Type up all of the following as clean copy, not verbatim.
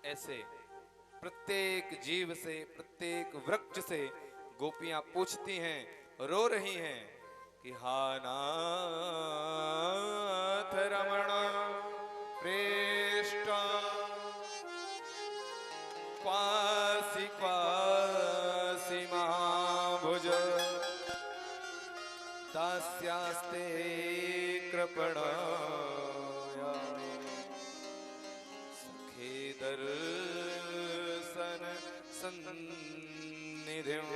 ऐसे प्रत्येक जीव से, प्रत्येक वृक्ष से गोपियां पूछती हैं, रो रही हैं कि हा नाथ रमण प्रेष्ठ क्वासी क्वासी महाभुज दास्यास्ते कृपणायामि सखे दर्शन सन्निधिं।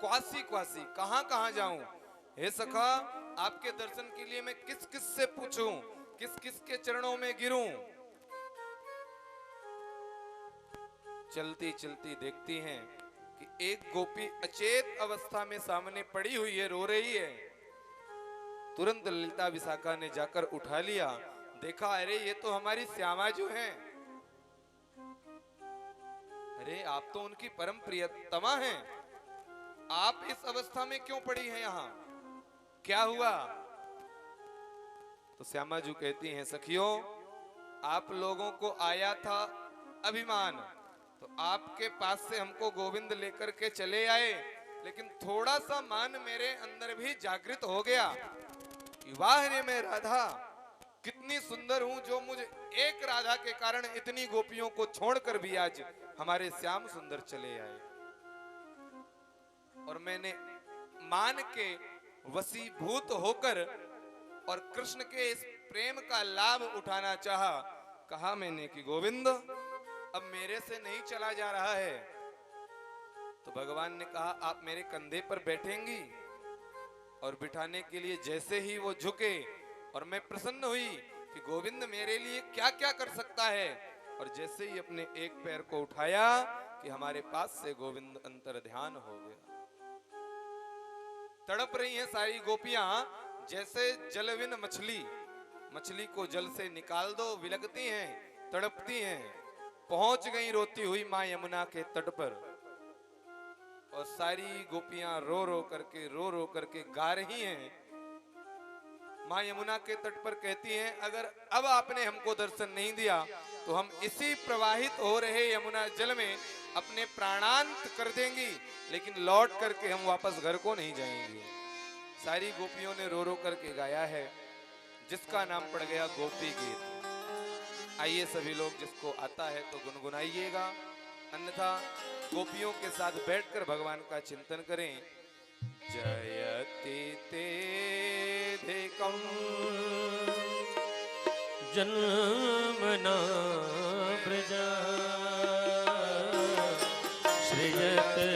क्वासी क्वासी, कहां कहां जाऊं हे सखा, आपके दर्शन के लिए मैं किस किस से पूछूं, किस किस के चरणों में गिरूं। चलती चलती देखती हैं कि एक गोपी अचेत अवस्था में सामने पड़ी हुई है, रो रही है। तुरंत ललिता विशाखा ने जाकर उठा लिया, देखा अरे ये तो हमारी श्यामा जो हैं। अरे आप तो उनकी परम प्रियतमा हैं, आप इस अवस्था में क्यों पड़ी हैं यहाँ, क्या हुआ? तो श्यामा जी कहती हैं, सखियों आप लोगों को आया था अभिमान, तो आपके पास से हमको गोविंद लेकर के चले आए, लेकिन थोड़ा सा मान मेरे अंदर भी जागृत हो गया कि वाह रे मैं राधा कितनी सुंदर हूं, जो मुझे एक राधा के कारण इतनी गोपियों को छोड़कर भी आज हमारे श्याम सुंदर चले आए। और मैंने मान के वशीभूत होकर और कृष्ण के इस प्रेम का लाभ उठाना चाहा। कहा मैंने कि गोविंद अब मेरे से नहीं चला जा रहा है। तो भगवान ने कहा आप मेरे कंधे पर बैठेंगी, और बिठाने के लिए जैसे ही वो झुके और मैं प्रसन्न हुई कि गोविंद मेरे लिए क्या क्या कर सकता है, और जैसे ही अपने एक पैर को उठाया कि हमारे पास से गोविंद अंतर ध्यान हो गया। तड़प रही हैं सारी गोपियां जैसे जलविन मछली, मछली को जल से निकाल दो, विलगती हैं, तड़पती हैं। पहुंच गई रोती हुई मां यमुना के तट पर, और सारी गोपियां रो रो करके गा रही हैं। मां यमुना के तट पर कहती हैं, अगर अब आपने हमको दर्शन नहीं दिया तो हम इसी प्रवाहित हो रहे यमुना जल में अपने प्राणांत कर देंगी, लेकिन लौट करके हम वापस घर को नहीं जाएंगे। सारी गोपियों ने रो रो करके गाया है, जिसका नाम पड़ गया गोपी गीत। आइए सभी लोग जिसको आता है तो गुनगुनाइएगा, अन्यथा गोपियों के साथ बैठकर भगवान का चिंतन करें। जयति तेधिकं जन्मना प्रजा श्रियते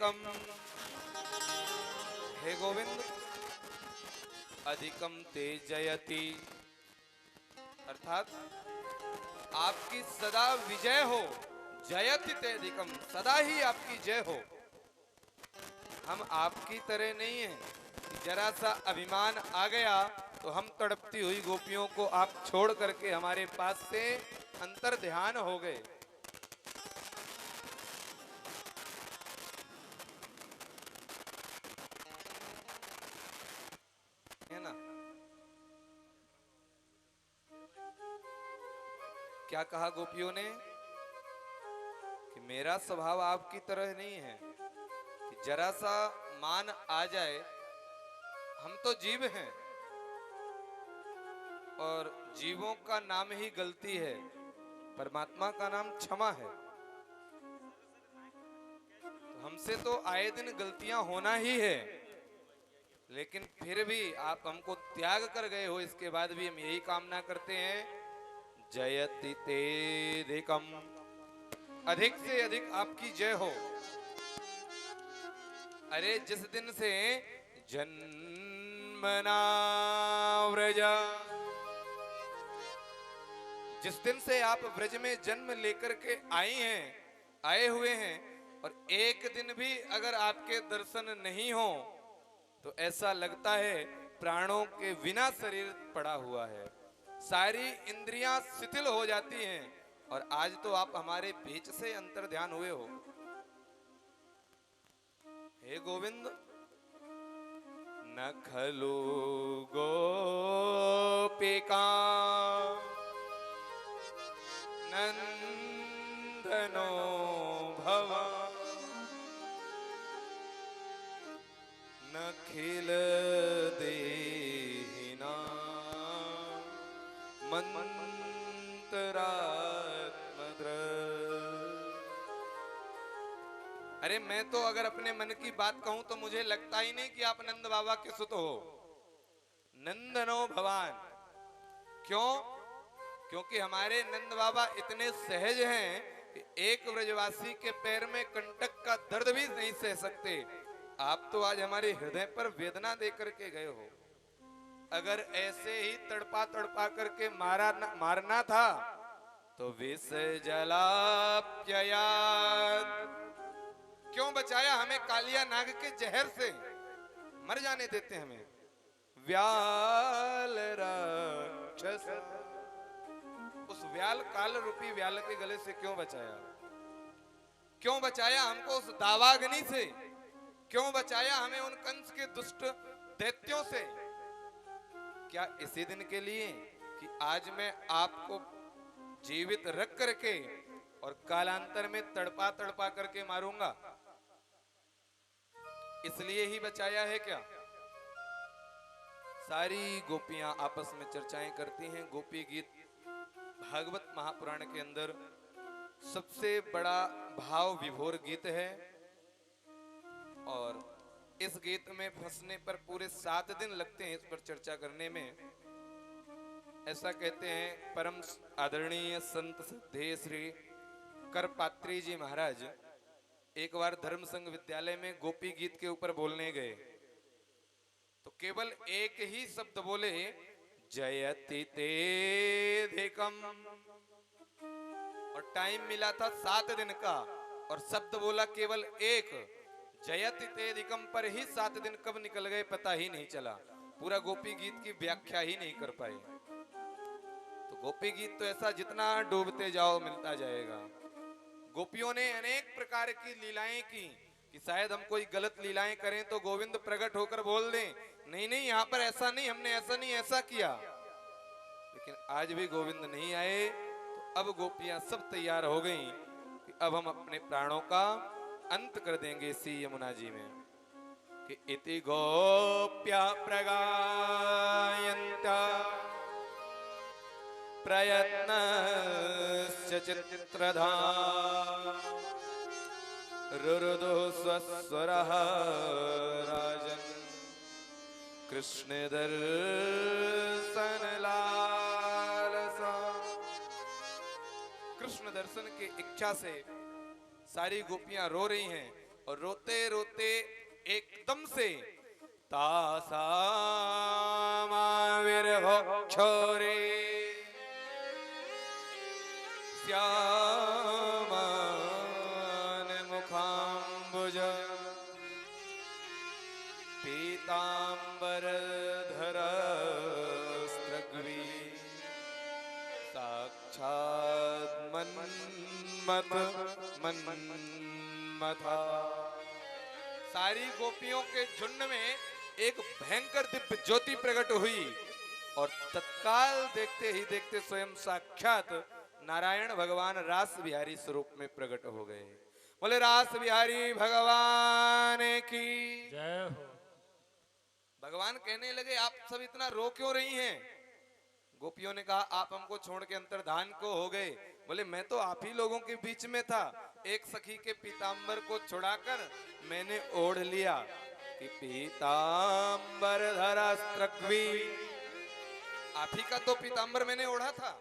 अधिकम, हे गोविंद अधिकम ते जयति, अर्थात आपकी सदा विजय हो। जयति ते अधिकम, सदा ही आपकी जय हो। हम आपकी तरह नहीं हैं कि जरा सा अभिमान आ गया तो हम तड़पती हुई गोपियों को आप छोड़ करके हमारे पास से अंतर ध्यान हो गए। है ना? क्या कहा गोपियों ने कि मेरा स्वभाव आपकी तरह नहीं है कि जरा सा मान आ जाए। हम तो जीव हैं और जीवों का नाम ही गलती है, परमात्मा का नाम क्षमा है। तो हमसे तो आए दिन गलतियां होना ही है, लेकिन फिर भी आप हमको त्याग कर गए हो, इसके बाद भी हम यही कामना करते हैं जयति तेधिकम, अधिक से अधिक आपकी जय हो। अरे जिस दिन से जन्मना व्रजा, जिस दिन से आप व्रज में जन्म लेकर के आए हुए हैं, और एक दिन भी अगर आपके दर्शन नहीं हो तो ऐसा लगता है प्राणों के बिना शरीर पड़ा हुआ है, सारी इंद्रियां शिथिल हो जाती हैं। और आज तो आप हमारे बीच से अंतर ध्यान हुए हो। हे गोविंद न खलु गोपिका नंदनो भवा, नखिल देहिना मंत्रात्मद्र। अरे मैं तो अगर अपने मन की बात कहूं तो मुझे लगता ही नहीं कि आप नंद बाबा के सुत हो। नंदनो भवान, क्यों? क्योंकि हमारे नंद बाबा इतने सहज हैं कि एक व्रजवासी के पैर में कंटक का दर्द भी नहीं सह सकते। आप तो आज हमारे हृदय पर वेदना दे करके गए हो। अगर ऐसे ही तड़पा तड़पा करके मारना था तो विष जलाप्ययात्, क्यों बचाया हमें कालिया नाग के जहर से? मर जाने देते हमें। व्याल राक्षस, उस व्याल काल रूपी व्याल के गले से क्यों बचाया? क्यों बचाया हमको उस दावाग्नि से? क्यों बचाया हमें उन कंस के दुष्ट दैत्यों से? क्या इसी दिन के लिए कि आज मैं आपको जीवित रख करके और कालांतर में तड़पा तड़पा करके मारूंगा, इसलिए ही बचाया है क्या? सारी गोपियां आपस में चर्चाएं करती हैं। गोपी गीत भागवत महापुराण के अंदर सबसे बड़ा भाव विभोर गीत है, और इस गीत में फंसने पर पूरे 7 दिन लगते हैं इस पर चर्चा करने में। ऐसा कहते हैं परम आदरणीय संत सिद्धे श्री करपात्री जी महाराज एक बार धर्म संघ विद्यालय में गोपी गीत के ऊपर बोलने गए, तो केवल एक ही शब्द बोले, जयति तेधिकम, और टाइम मिला था 7 दिन का, और शब्द बोला केवल एक, जयति तेधिकम, पर ही 7 दिन कब निकल गए पता ही नहीं चला। पूरा गोपी गीत की व्याख्या ही नहीं कर पाए। तो गोपी गीत तो ऐसा जितना डूबते जाओ मिलता जाएगा। गोपियों ने अनेक प्रकार की लीलाएं की कि शायद हम कोई गलत लीलाएं करें तो गोविंद प्रकट होकर बोल दें, नहीं नहीं यहाँ पर ऐसा नहीं, हमने ऐसा नहीं ऐसा किया। लेकिन आज भी गोविंद नहीं आए, तो अब गोपियां सब तैयार हो गईं कि अब हम अपने प्राणों का अंत कर देंगे इसी यमुना जी में। कि इति गोप्या प्रगायन्ता प्रयत्नश्च चित्रधा रुरुदु स्वस्वरः राजन् कृष्ण दर्शन लालसा। कृष्ण दर्शन की इच्छा से सारी गोपियां रो रही हैं, और रोते रोते एकदम से तासामाविर्भक्षोरे श्यामान मुखाम्बुज पीताम्बरधर स्त्रग्वी साक्षात् मन्मथा। सारी गोपियों के झुंड में एक भयंकर दिव्य ज्योति प्रकट हुई और तत्काल देखते ही देखते स्वयं साक्षात नारायण भगवान रास बिहारी स्वरूप में प्रकट हो गए। बोले रास बिहारी भगवान की जय हो। भगवान कहने लगे आप सब इतना रो क्यों रही हैं? गोपियों ने कहा आप हमको छोड़ के अंतर्धान को हो गए। बोले मैं तो आप ही लोगों के बीच में था, एक सखी के पीतांबर को छुड़ाकर मैंने ओढ़ लिया कि पीतांबर धरा स्त्रग्वी, आप ही का तो पीतांबर मैंने ओढ़ा था।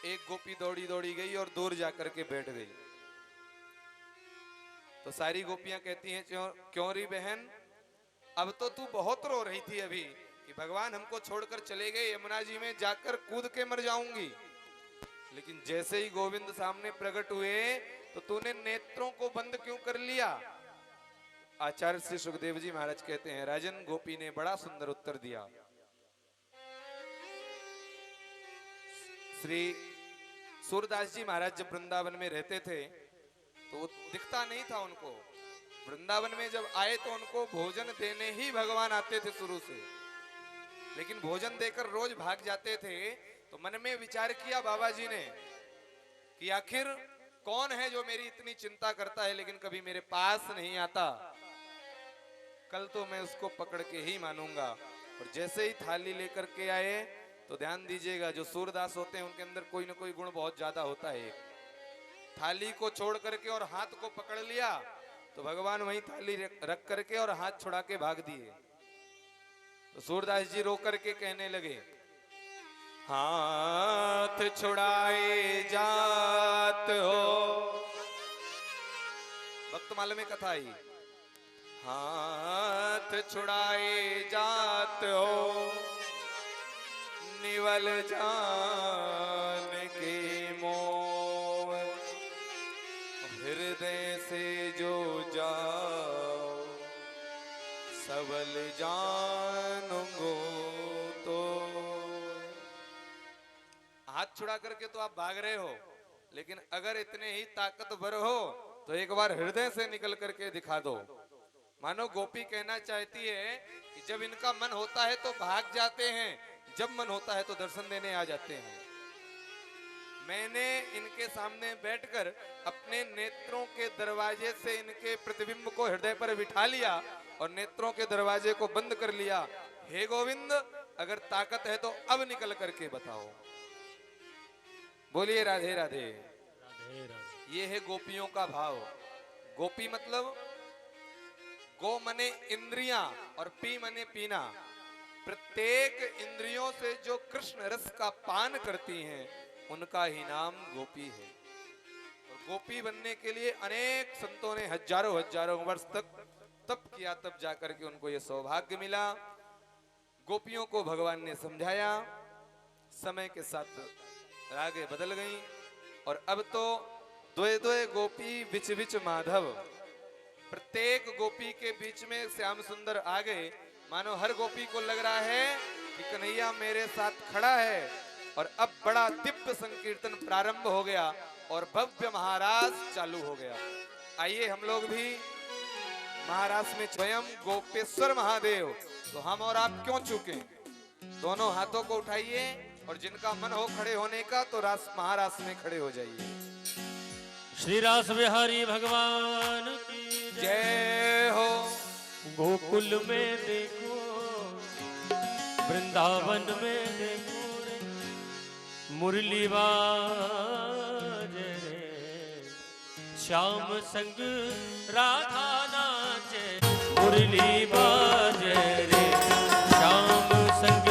एक गोपी दौड़ी दौड़ी गई और दूर जाकर के बैठ गई। तो सारी गोपियां कहती हैं क्यों री बहन, अब तो तू बहुत रो रही थी अभी कि भगवान हमको छोड़कर चले गए, यमुना जी में जाकर कूद के मर जाऊंगी। लेकिन जैसे ही गोविंद सामने प्रकट हुए तो तूने नेत्रों को बंद क्यों कर लिया? आचार्य श्री सुखदेव जी महाराज कहते हैं राजन गोपी ने बड़ा सुंदर उत्तर दिया। श्री सूरदास जी महाराज जब वृंदावन में रहते थे तो वो दिखता नहीं था उनको। वृंदावन में जब आए तो उनको भोजन देने ही भगवान आते थे शुरू से, लेकिन भोजन देकर रोज भाग जाते थे। तो मन में विचार किया बाबा जी ने कि आखिर कौन है जो मेरी इतनी चिंता करता है लेकिन कभी मेरे पास नहीं आता। कल तो मैं उसको पकड़ के ही मानूंगा। और जैसे ही थाली लेकर के आए तो ध्यान दीजिएगा जो सूरदास होते हैं उनके अंदर कोई ना कोई गुण बहुत ज्यादा होता है। थाली को छोड़ करके और हाथ को पकड़ लिया तो भगवान वहीं थाली रख करके और हाथ छुड़ा के भाग दिए। तो सूरदास जी रो करके कहने लगे हाथ छुड़ाए जात हो, भक्त माल में कथा आई, हाथ छुड़ाए जात हो निवल जान के मोह, हृदय से जो जाओ सबल जानूंगो। तो हाथ छुड़ा करके तो आप भाग रहे हो, लेकिन अगर इतने ही ताकतवर हो तो एक बार हृदय से निकल करके दिखा दो। मानो गोपी कहना चाहती है कि जब इनका मन होता है तो भाग जाते हैं, जब मन होता है तो दर्शन देने आ जाते हैं। मैंने इनके सामने बैठकर अपने नेत्रों के दरवाजे से इनके प्रतिबिंब को हृदय पर बिठा लिया और नेत्रों के दरवाजे को बंद कर लिया। हे गोविंद, अगर ताकत है तो अब निकल करके बताओ। बोलिए राधे राधे। राधे राधे। ये है गोपियों का भाव। गोपी मतलब गो मने इंद्रियां और पी मने पीना। प्रत्येक इंद्रियों से जो कृष्ण रस का पान करती हैं उनका ही नाम गोपी है। और गोपी बनने के लिए अनेक संतों ने हजारों हजारों वर्ष तक तप किया, तब जाकर के उनको ये सौभाग्य मिला। गोपियों को भगवान ने समझाया, समय के साथ रागे बदल गई और अब तो द्वे द्वे गोपी बिच बिच माधव। प्रत्येक गोपी के बीच में श्याम सुंदर आ गए। मानो हर गोपी को लग रहा है कि कन्हैया मेरे साथ खड़ा है। और अब बड़ा दिव्य संकीर्तन प्रारंभ हो गया और भव्य महारास चालू हो गया। आइए हम लोग भी महारास में स्वयं गोपेश्वर महादेव, तो हम और आप क्यों चूके। दोनों हाथों को उठाइए और जिनका मन हो खड़े होने का तो रास महारास में खड़े हो जाइए। श्री रास बिहारी भगवान की जय हो। गोकुल में देखो, वृंदावन में देखो रे, मुरली बाजे रे, श्याम संग राधा नाचे। मुरली बाजे रे, श्याम संग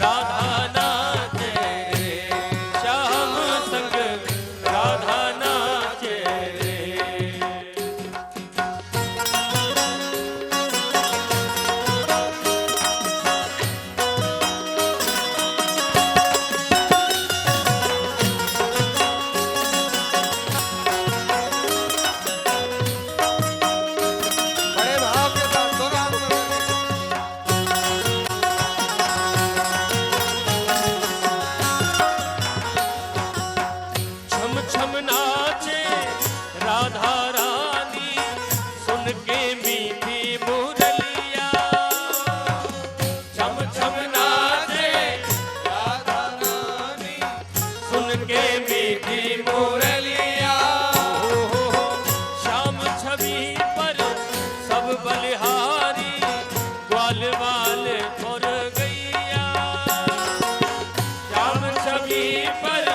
राधा नाचे रे, श्याम संग राधा नाचे रे। सुन के मीठी मुरलिया छम छम नाचे राधा रानी सुन के मीठी मुरलिया श्याम छवि पर सब बलिहारी ग्वाल वाल और गैया श्याम छवि पर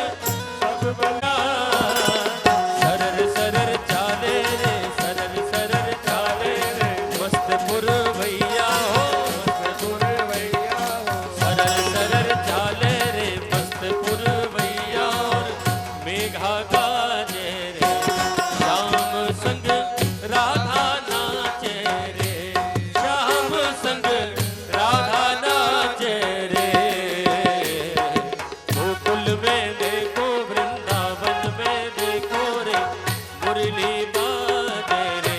सब बलिहारी सरर सरर चाले रे सरर सरर चाले रे मस्त पुरवैया हो मस्त पुरवैया हो सरर सरर चाले रे मस्त पुरवैया और मेघा गाजे रे श्याम संग राधा नाचे रे श्याम संग राधा नाचे रे गोकुल में देखो वृंदावन में देखो रे मुरली बाजे रे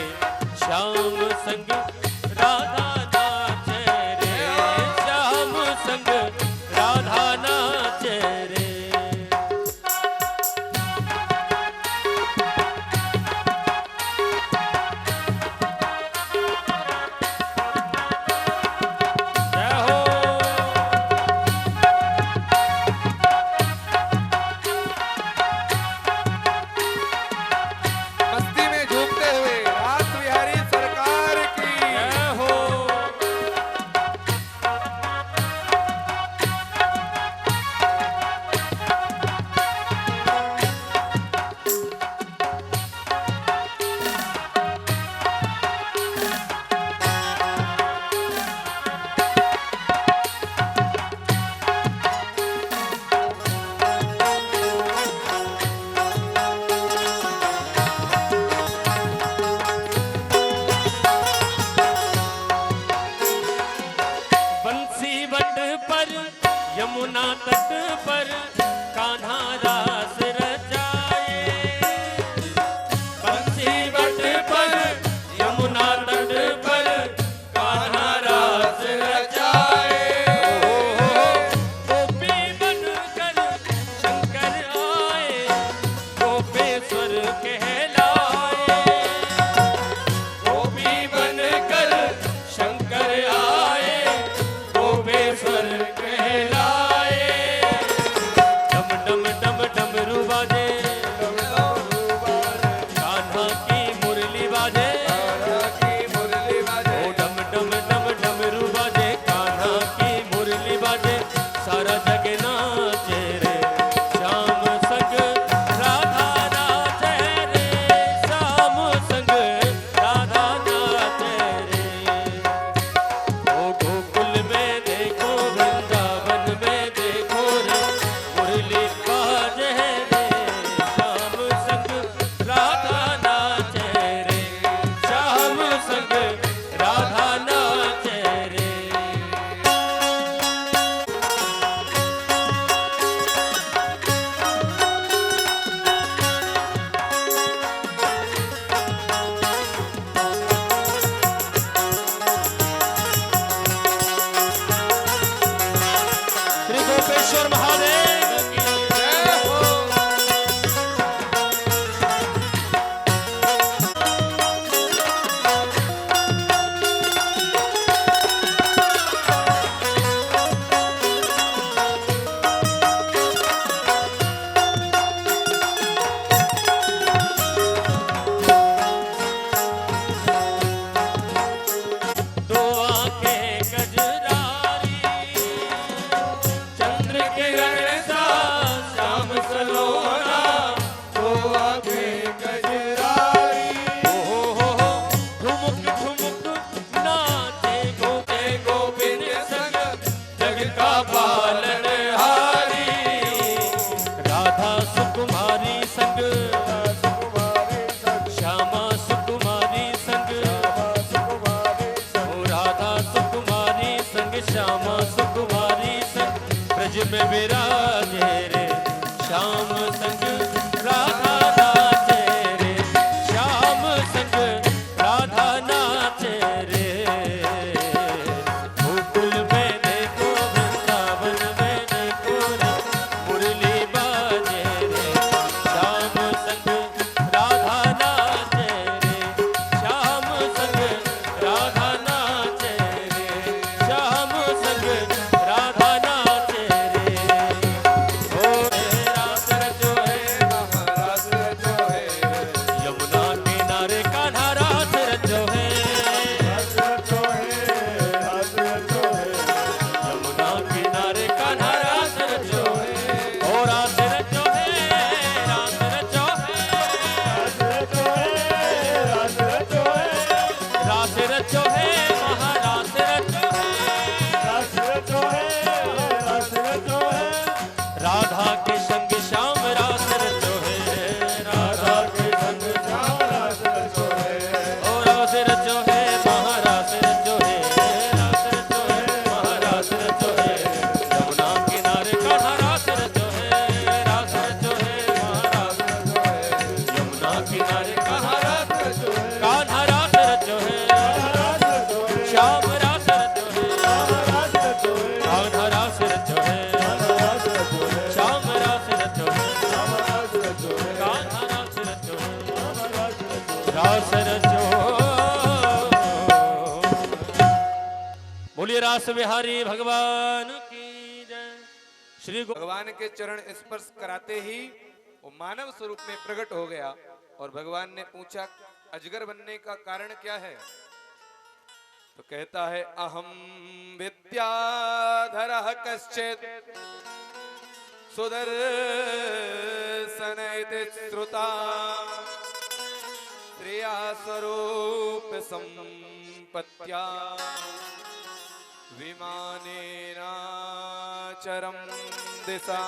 श्याम संग राधा नाचे रे श्याम संग राधा नाचे रे जय हो मस्ती में झूमते हुए रास बिहारी सरकार की जय हो बंसी बट पर यमुना तट पर कान्हा रास रचाए बंसी बट पर यमुना तट पर कान्हा रास रचाए गोपी बनकर शंकर आए गोपेश्वर कहलाए गोपी बनकर शंकर आए गोपेश्वर कहलाए डम डम डम डमरू बाजे कान्हा की मुरली बाजे ओ डम डम डम डमरू बाजे कान्हा की मुरली बाजे सारा जग नाचे रे श्याम संग राधा नाचे रे श्याम संग राधा नाचे रे ओ गोकुल में देखो वृंदावन में देखो रे मुरली बाजे रे श्याम संग राधा नाचे रे श्याम संग राधा नाचे रे श्री गोपेश्वर महादेव की जय हो दो आंखें कजरारी चंद्र किरण सा श्याम सलोना दो आंखें गजरारी हो ठुमुक ठुमुक नाचे गोपे गोविंद संग जग का पालन हारी राधा सुकुमारी संग श्यामा सुकुमारी संग ओ राधा सुकुमारी संग श्यामा सुकुमारी संग ब्रज में विराजे रे श्याम संग राधा नाचे रे श्याम संग राधा नाचे रे गोकुल में देखो वृंदावन में देखो रे मुरली बाजे रे श्याम संग राधा नाचे रे श्याम संग बोलिए रास बिहारी भगवान की जय। श्री भगवान के चरण स्पर्श कराते ही वो मानव स्वरूप में प्रकट हो गया और भगवान ने पूछा अजगर बनने का कारण क्या है? तो कहता है अहम विद्याधरः कश्चित् सुदर्शन इति श्रुता श्रेया स्वरूप संपत्त्या विमानेना चरम दिशा।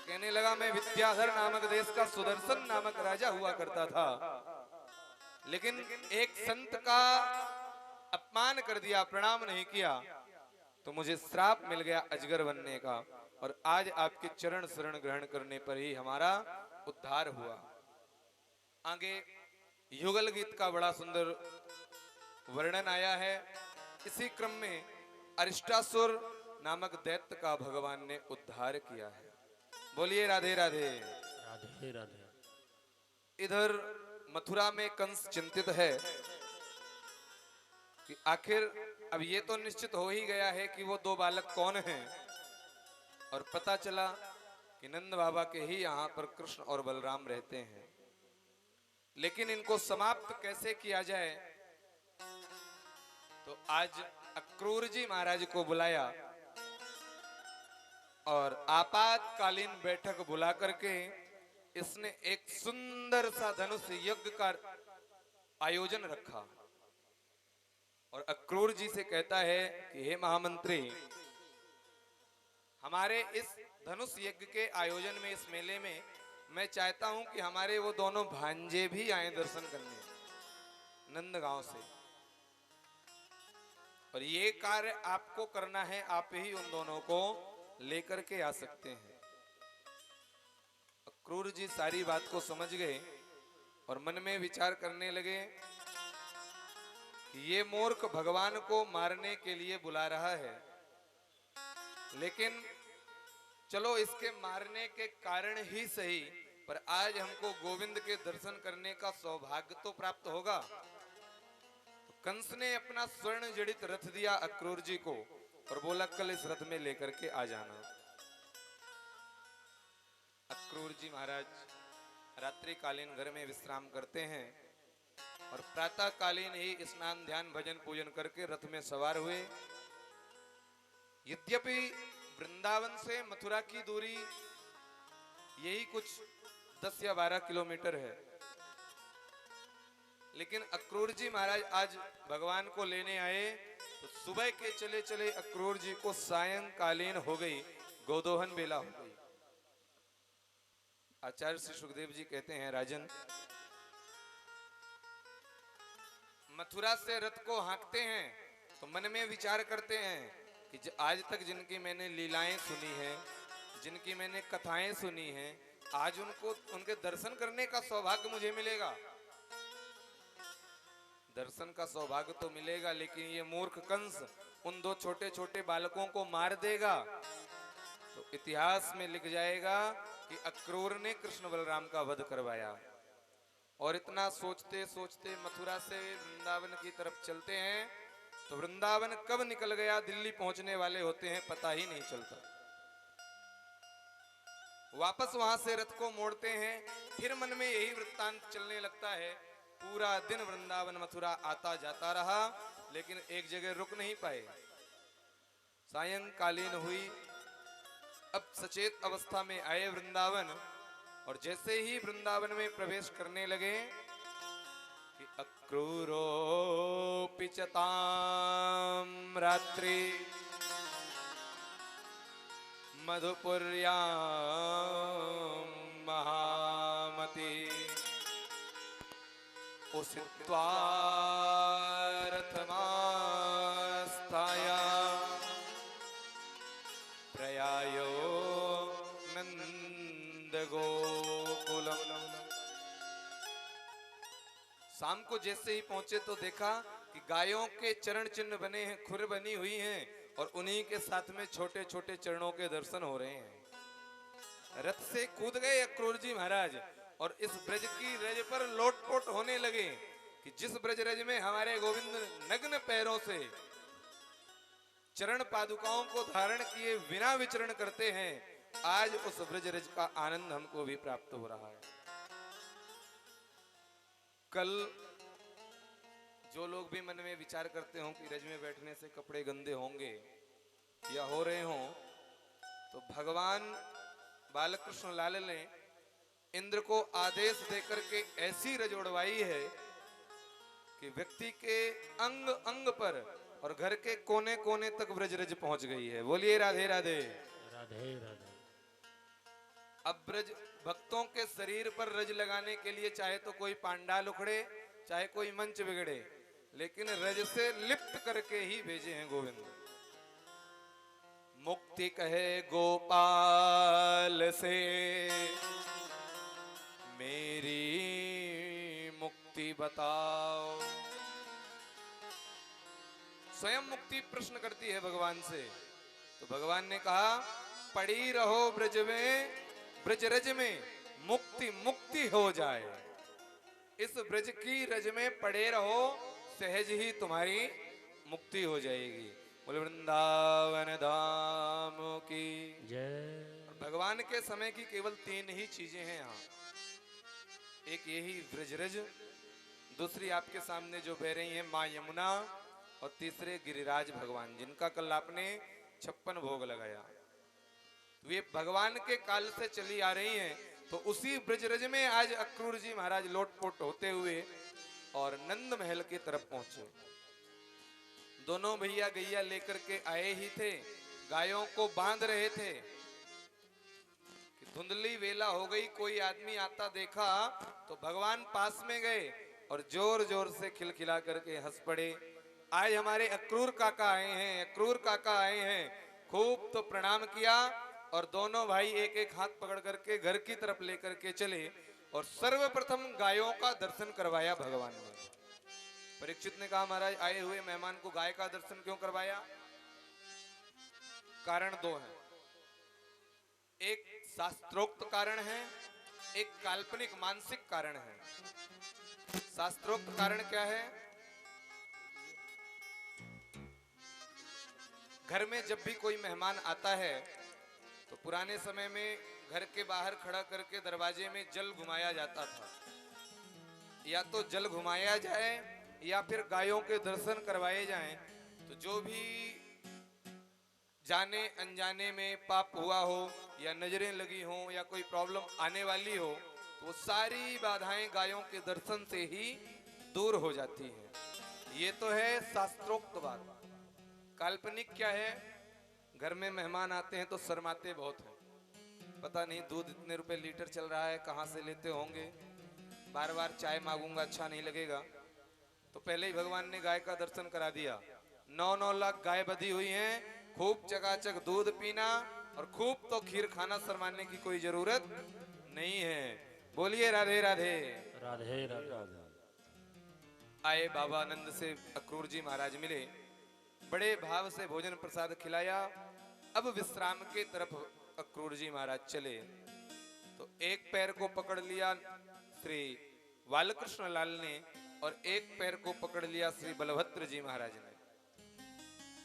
कहने लगा मैं विद्याधर नामक देश का सुदर्शन नामक राजा हुआ करता था, लेकिन एक संत का अपमान कर दिया, प्रणाम नहीं किया, तो मुझे श्राप मिल गया अजगर बनने का, और आज आपके चरण शरण ग्रहण करने पर ही हमारा उद्धार हुआ। आगे युगल गीत का बड़ा सुंदर वर्णन आया है। इसी क्रम में अरिष्टासुर नामक दैत्य का भगवान ने उद्धार किया है। बोलिए राधे राधे। राधे राधे। इधर मथुरा में कंस चिंतित है कि आखिर अब ये तो निश्चित हो ही गया है कि वो दो बालक कौन हैं, और पता चला कि नंद बाबा के ही यहाँ पर कृष्ण और बलराम रहते हैं। लेकिन इनको समाप्त कैसे किया जाए, तो आज अक्रूर जी महाराज को बुलाया और आपातकालीन बैठक बुला करके इसने एक सुंदर सा धनुष यज्ञ का आयोजन रखा और अक्रूर जी से कहता है कि हे महामंत्री, हमारे इस धनुष यज्ञ के आयोजन में, इस मेले में मैं चाहता हूं कि हमारे वो दोनों भांजे भी आए दर्शन करने नंदगांव से, और ये कार्य आपको करना है, आप ही उन दोनों को लेकर के आ सकते हैं। अक्रूर जी सारी बात को समझ गए और मन में विचार करने लगे कि ये मूर्ख भगवान को मारने के लिए बुला रहा है, लेकिन चलो इसके मारने के कारण ही सही, पर आज हमको गोविंद के दर्शन करने का सौभाग्य तो प्राप्त होगा। कंस ने अपना स्वर्ण जड़ित रथ दिया अक्रूर जी को और बोला कल इस रथ में लेकर के आ जाना। अक्रूर जी महाराज रात्रि कालीन घर में विश्राम करते हैं और प्रातः कालीन ही स्नान ध्यान भजन पूजन करके रथ में सवार हुए। यद्यपि वृंदावन से मथुरा की दूरी यही कुछ 10 या 12 किलोमीटर है, लेकिन अक्रूर जी महाराज आज भगवान को लेने आए तो सुबह के चले चले अक्रूर जी को सायंकालीन हो गई, गोदोहन बेला हो गई। आचार्य श्री सुखदेव जी कहते हैं राजन, मथुरा से रथ को हाँकते हैं तो मन में विचार करते हैं कि आज तक जिनकी मैंने लीलाएं सुनी हैं, जिनकी मैंने कथाएं सुनी हैं, आज उनको उनके दर्शन करने का सौभाग्य मुझे मिलेगा। दर्शन का सौभाग्य तो मिलेगा, लेकिन ये मूर्ख कंस उन दो छोटे छोटे बालकों को मार देगा तो इतिहास में लिख जाएगा कि अक्रूर ने कृष्ण बलराम का वध करवाया। और इतना सोचते सोचते मथुरा से वृंदावन की तरफ चलते हैं तो वृंदावन कब निकल गया, दिल्ली पहुंचने वाले होते हैं, पता ही नहीं चलता। वापस वहां से रथ को मोड़ते हैं, फिर मन में यही वृत्तांत चलने लगता है। पूरा दिन वृंदावन मथुरा आता जाता रहा, लेकिन एक जगह रुक नहीं पाए। सायंकालीन हुई, अब सचेत अवस्था में आए वृंदावन, और जैसे ही वृंदावन में प्रवेश करने लगे कि अक्रूरो पिचताम रात्रि मधुपुर्याम महामती उषित्वा रथमास्थाया प्रयायो नंद गोकुलम। शाम को जैसे ही पहुंचे तो देखा कि गायों के चरण चिन्ह बने हैं, खुर बनी हुई हैं, और उन्हीं के साथ में छोटे छोटे चरणों के दर्शन हो रहे हैं। रथ से कूद गए अक्रूर जी महाराज और इस ब्रज की रज पर लोटपोट होने लगे कि जिस ब्रज रज में हमारे गोविंद नग्न पैरों से चरण पादुकाओं को धारण किए बिना विचरण करते हैं, आज उस ब्रज रज का आनंद हमको भी प्राप्त हो रहा है। कल जो लोग भी मन में विचार करते हों कि रज में बैठने से कपड़े गंदे होंगे या हो रहे हों, तो भगवान बालकृष्ण लाल ने इंद्र को आदेश देकर के ऐसी रज उड़वाई है कि व्यक्ति के अंग अंग पर और घर के कोने कोने तक ब्रज रज पहुंच गई है। बोलिए राधे राधे। राधे राधे। अब ब्रज भक्तों के शरीर पर रज लगाने के लिए चाहे तो कोई पांडाल उखड़े, चाहे कोई मंच बिगड़े, लेकिन रज से लिप्त करके ही भेजे हैं गोविंद। मुक्ति कहे गोपाल से मेरी मुक्ति बताओ। स्वयं मुक्ति प्रश्न करती है भगवान से। तो भगवान ने कहा पड़ी रहो ब्रज में, ब्रज रज में मुक्ति मुक्ति हो जाए। इस ब्रज की रज में पड़े रहो, सहज ही तुम्हारी मुक्ति हो जाएगी। बोले वृंदावन धाम की जय। भगवान के समय की केवल 3 ही चीजें हैं यहाँ। एक यही ब्रजरज, दूसरी आपके सामने जो बह रही है माँ यमुना, और तीसरे गिरिराज भगवान, जिनका कल आपने 56 भोग लगाया। वे भगवान के काल से चली आ रही हैं। तो उसी ब्रजरज में आज अक्रूर जी महाराज लोटपोट होते हुए और नंद महल की तरफ पहुंचे। दोनों भैया गैया लेकर के आए ही थे, गायों को बांध रहे थे कि धुंधली वेला हो गई। कोई आदमी आता देखा तो भगवान पास में गए और जोर जोर से खिलखिला करके हंस पड़े। आज हमारे अक्रूर काका आए हैं, अक्रूर काका आए हैं। खूब तो प्रणाम किया और दोनों भाई एक एक हाथ पकड़ करके घर की तरफ लेकर के चले और सर्वप्रथम गायों का दर्शन करवाया भगवान ने। परीक्षित ने कहा महाराज आए हुए मेहमान को गाय का दर्शन क्यों करवाया? कारण 2 हैं। एक शास्त्रोक्त कारण है, एक काल्पनिक मानसिक कारण है। शास्त्रोक्त कारण क्या है? घर में जब भी कोई मेहमान आता है तो पुराने समय में घर के बाहर खड़ा करके दरवाजे में जल घुमाया जाता था। या तो जल घुमाया जाए या फिर गायों के दर्शन करवाए जाएं। तो जो भी जाने अनजाने में पाप हुआ हो या नजरें लगी हो या कोई प्रॉब्लम आने वाली हो, तो वो सारी बाधाएं गायों के दर्शन से ही दूर हो जाती हैं। ये तो है शास्त्रोक्त बात। काल्पनिक क्या है? घर में मेहमान आते हैं तो शर्माते बहुत हैं। पता नहीं दूध इतने रुपए लीटर चल रहा है, कहाँ से लेते होंगे, बार बार चाय मांगूंगा अच्छा नहीं लगेगा। तो पहले ही भगवान ने गाय का दर्शन करा दिया। 9-9 लाख गाय बधी हुई हैं। खूब चकाचक दूध पीना और खूब तो खीर खाना, शर्माने की कोई जरूरत नहीं है। बोलिए राधे राधे। राधे राधे। आए बाबा आनंद से अक्रूर जी महाराज मिले, बड़े भाव से भोजन प्रसाद खिलाया। अब विश्राम के तरफ अक्रूर जी महाराज चले तो एक पैर को पकड़ लिया श्री बालकृष्ण लाल ने और एक पैर को पकड़ लिया श्री बलभद्र जी महाराज ने।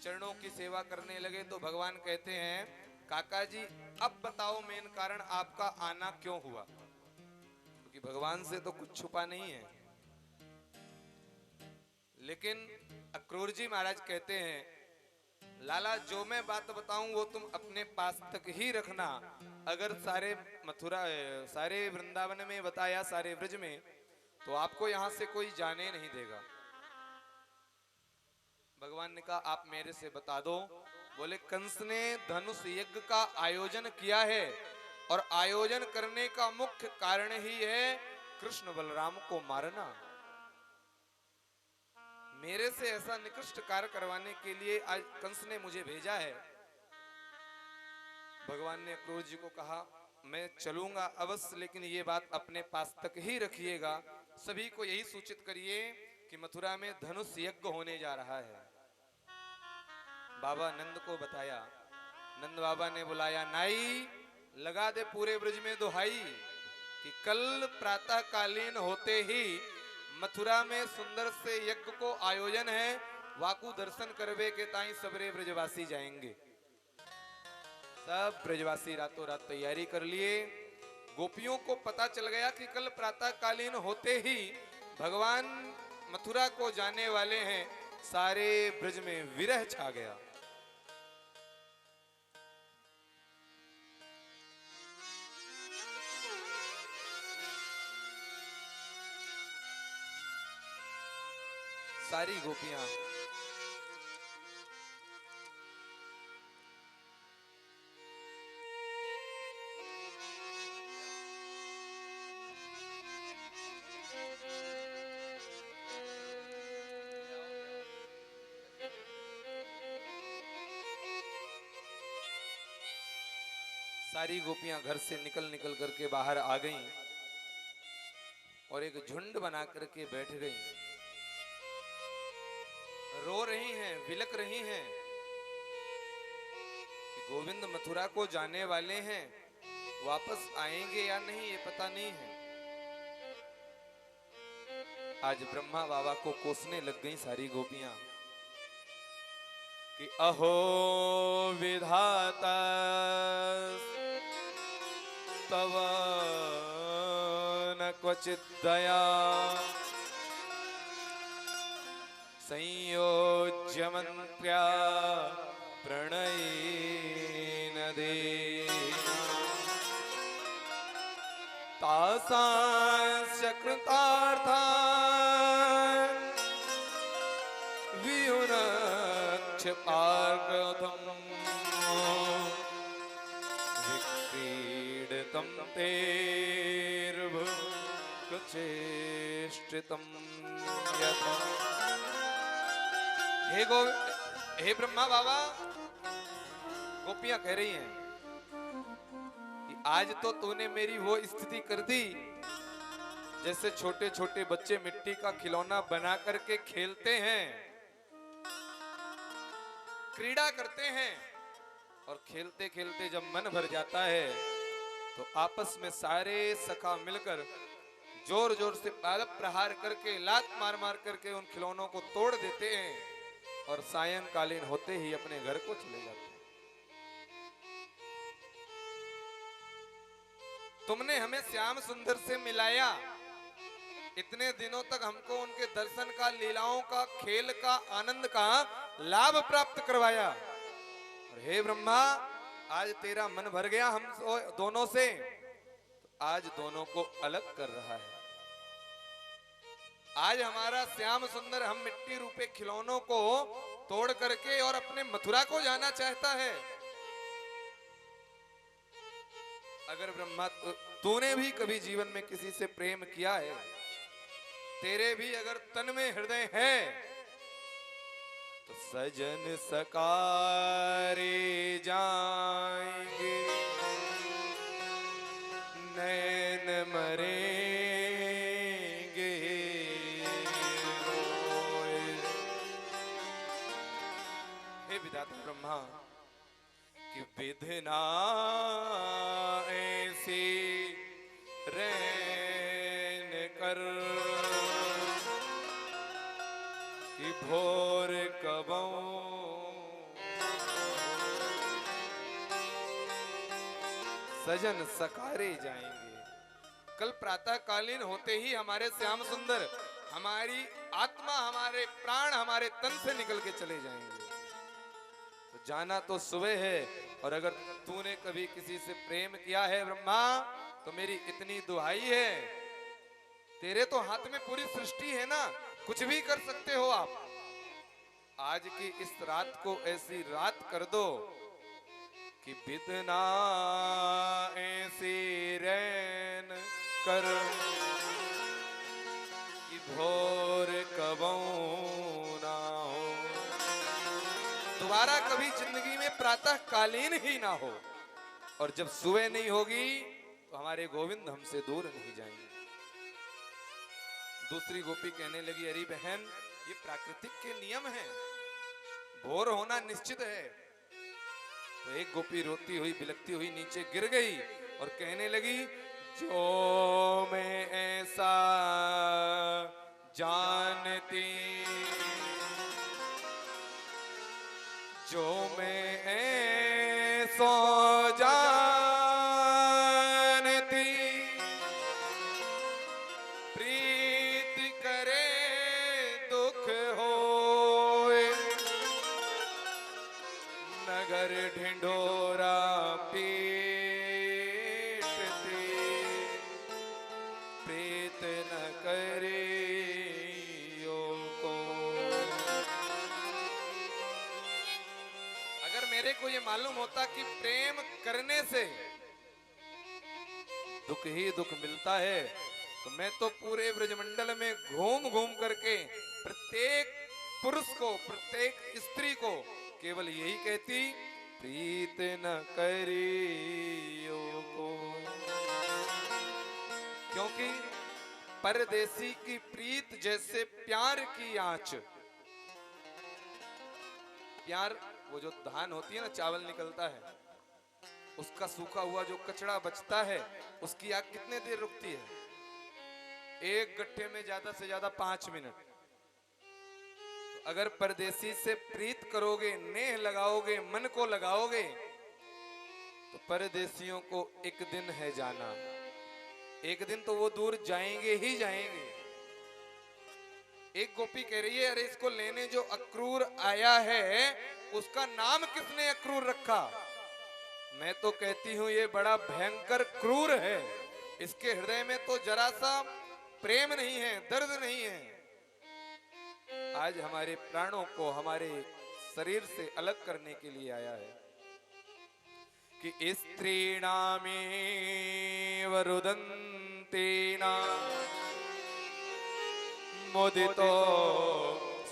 चरणों की सेवा करने लगे तो भगवान कहते हैं काका जी अब बताओ मेन कारण आपका आना क्यों हुआ? क्योंकि भगवान से तो कुछ छुपा नहीं है। लेकिन अक्रूर जी महाराज कहते हैं लाला जो मैं बात बताऊं वो तुम अपने पास तक ही रखना। अगर सारे मथुरा सारे वृंदावन में बताया, सारे ब्रज में, तो आपको यहां से कोई जाने नहीं देगा। भगवान ने कहा आप मेरे से बता दो। बोले कंस ने धनुष यज्ञ का आयोजन किया है और आयोजन करने का मुख्य कारण ही है कृष्ण बलराम को मारना। मेरे से ऐसा निकृष्ट कार्य करवाने के लिए आज कंस ने मुझे भेजा है। भगवान ने अक्रूर जी को कहा मैं चलूंगा अवश्य, लेकिन ये बात अपने पास तक ही रखिएगा। सभी को यही सूचित करिए कि मथुरा में धनुष यज्ञ होने जा रहा है। बाबा नंद को बताया। नंद बाबा ने बुलाया, नाई लगा दे पूरे ब्रज में दुहाई कि कल प्रातः कालीन होते ही मथुरा में सुंदर से यज्ञ को आयोजन है। वाकू दर्शन करवे के ताई सबरे ब्रजवासी जाएंगे। सब ब्रजवासी रातों रात तैयारी कर लिए। गोपियों को पता चल गया कि कल प्रातः कालीन होते ही भगवान मथुरा को जाने वाले हैं। सारे ब्रज में विरह छा गया। सारी गोपियां सारी गोपियां घर से निकल निकल करके बाहर आ गईं और एक झुंड बना करके बैठ गईं। रो रही हैं, विलक रही हैं कि गोविंद मथुरा को जाने वाले हैं, वापस आएंगे या नहीं ये पता नहीं है। आज ब्रह्मा बाबा को कोसने लग गई सारी गोपियां कि अहो विधाता तव न क्वचित दया संयोज्य मंत्र्या प्रणयेन देना तासांश्च कृतार्थान् वियुनक्ष पार्कथम् विक्रीडितं तेर्भुक्चेष्टितं यथा। हे ब्रह्मा बाबा, गोपियां कह रही हैं कि आज तो तूने मेरी वो स्थिति कर दी जैसे छोटे छोटे बच्चे मिट्टी का खिलौना बना करके खेलते हैं, क्रीड़ा करते हैं और खेलते खेलते जब मन भर जाता है तो आपस में सारे सखा मिलकर जोर जोर से पाद प्रहार करके लात मार मार करके उन खिलौनों को तोड़ देते हैं और सायंकालीन होते ही अपने घर को चले जाते हैं। तुमने हमें श्याम सुंदर से मिलाया, इतने दिनों तक हमको उनके दर्शन का, लीलाओं का, खेल का, आनंद का लाभ प्राप्त करवाया और हे ब्रह्मा आज तेरा मन भर गया हम दोनों से, तो आज दोनों को अलग कर रहा है। आज हमारा श्याम सुंदर हम मिट्टी रूपे खिलौनों को तोड़ करके और अपने मथुरा को जाना चाहता है। अगर ब्रह्मा तूने भी कभी जीवन में किसी से प्रेम किया है, तेरे भी अगर तन में हृदय है तो सजन सकारे जाएंगे नैन मरेंगे रोए। हे विधाता ब्रह्मा कि विधना ऐसी रैन कर कि भोर कबों सजन सकारे जाएंगे। कल प्रातः कालीन होते ही हमारे श्याम सुंदर, हमारी आत्मा, हमारे प्राण हमारे तन से निकल के चले जाएंगे। तो जाना तो सुबह है और अगर तूने कभी किसी से प्रेम किया है ब्रह्मा तो मेरी इतनी दुहाई है, तेरे तो हाथ में पूरी सृष्टि है ना, कुछ भी कर सकते हो आप। आज की इस रात को ऐसी रात कर दो कि बितना ऐसी रैन कर कि भोर कबों ना हो। दोबारा कभी जिंदगी में प्रातः कालीन ही ना हो और जब सुबह नहीं होगी तो हमारे गोविंद हमसे दूर नहीं जाएंगे। दूसरी गोपी कहने लगी, अरे बहन ये प्राकृतिक के नियम हैं, भोर होना निश्चित है। तो एक गोपी रोती हुई बिलखती हुई नीचे गिर गई और कहने लगी, जो मैं ऐसा जानती जो मैं सो जानती प्रीत करे दुख होए, नगर ढिंढोरा पीटती प्रीत न करे को। अगर मेरे को ये मालूम होता कि प्रेम करने से दुख ही दुख मिलता है तो मैं तो पूरे ब्रजमंडल में घूम घूम करके प्रत्येक पुरुष को, प्रत्येक स्त्री को केवल यही कहती, प्रीत न करियो को। क्योंकि परदेसी की प्रीत जैसे प्यार की आंच, प्यार वो जो धान होती है ना, चावल निकलता है, उसका सूखा हुआ जो कचड़ा बचता है, उसकी आग कितने देर रुकती है? एक गट्ठे में ज्यादा से ज्यादा 5 मिनट। तो अगर परदेसी से प्रीत करोगे, नेह लगाओगे, मन को लगाओगे, तो परदेसियों को एक दिन है जाना, एक दिन तो वो दूर जाएंगे ही जाएंगे। एक गोपी कह रही है, अरे इसको लेने जो अक्रूर आया है उसका नाम किसने अक्रूर रखा? मैं तो कहती हूं ये बड़ा भयंकर क्रूर है, इसके हृदय में तो जरा सा प्रेम नहीं है, दर्द नहीं है। आज हमारे प्राणों को हमारे शरीर से अलग करने के लिए आया है कि स्त्रीणामेव रुदन्तेना मुदितो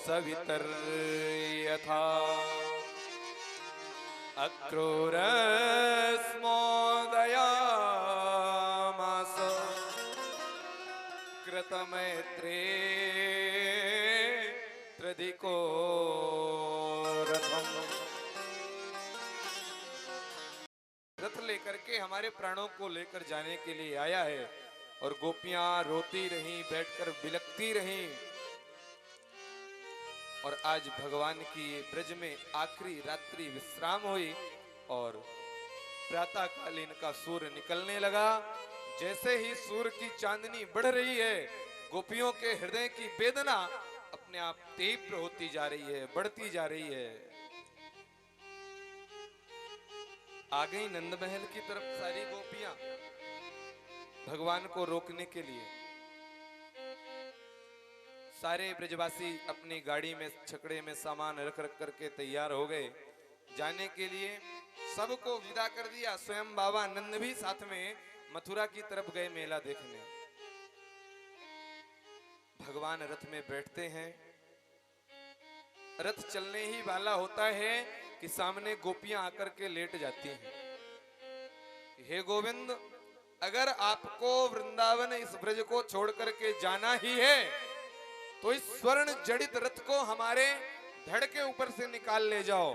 सवितर यथा अक्रूरस्मोदयामास कृतमैत्रे त्रिधिको रथम। रथ लेकर के हमारे प्राणों को लेकर जाने के लिए आया है। और गोपियां रोती रहीं, बैठकर बिलखती रहीं। और आज भगवान की ब्रज में आखिरी रात्रि विश्राम हुई और प्रातःकालीन का सूर्य निकलने लगा। जैसे ही सूर्य की चांदनी बढ़ रही है, गोपियों के हृदय की वेदना अपने आप तीव्र होती जा रही है, बढ़ती जा रही है। आ गई नंद महल की तरफ सारी गोपियां भगवान को रोकने के लिए। सारे ब्रजवासी अपनी गाड़ी में, छकड़े में सामान रख रख करके तैयार हो गए जाने के लिए। सबको विदा कर दिया। स्वयं बाबा नंद भी साथ में मथुरा की तरफ गए मेला देखने। भगवान रथ में बैठते हैं। रथ चलने ही वाला होता है कि सामने गोपियां आकर के लेट जाती हैं। हे गोविंद, अगर आपको वृंदावन इस ब्रज को छोड़ करके जाना ही है तो इस स्वर्ण जड़ित रथ को हमारे धड़ के ऊपर से निकाल ले जाओ।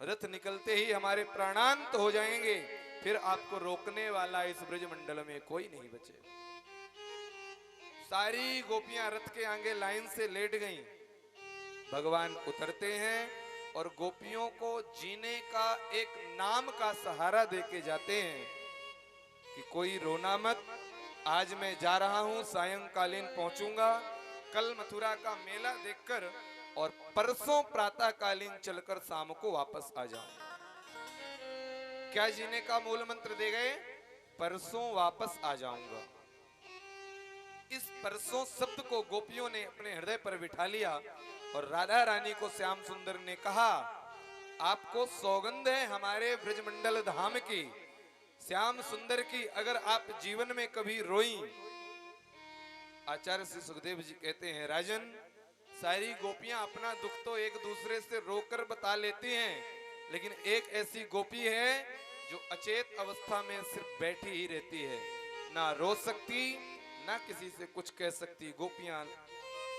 रथ निकलते ही हमारे प्राणांत हो जाएंगे, फिर आपको रोकने वाला इस ब्रज मंडल में कोई नहीं बचे। सारी गोपियां रथ के आगे लाइन से लेट गईं। भगवान उतरते हैं और गोपियों को जीने का एक नाम का सहारा देके जाते हैं कि कोई रोना मत, आज मैं जा रहा हूं, सायंकालीन पहुंचूंगा, कल मथुरा का मेला देखकर और परसों प्रातःकालीन चलकर शाम को वापस आ जाऊंगा। क्या जीने का मूल मंत्र दे गए? परसों वापस आ जाऊंगा। इस परसों शब्द को गोपियों ने अपने हृदय पर बिठा लिया और राधा रानी को श्याम सुंदर ने कहा, आपको सौगंध है हमारे ब्रजमंडल धाम की, श्याम सुंदर की, अगर आप जीवन में कभी रोई। आचार्य श्री सुखदेव जी कहते हैं, राजन, सारी गोपियां अपना दुख तो एक दूसरे से रोकर बता लेती हैं, लेकिन एक ऐसी गोपी है जो अचेत अवस्था में सिर्फ बैठी ही रहती है, ना रो सकती ना किसी से कुछ कह सकती। गोपियां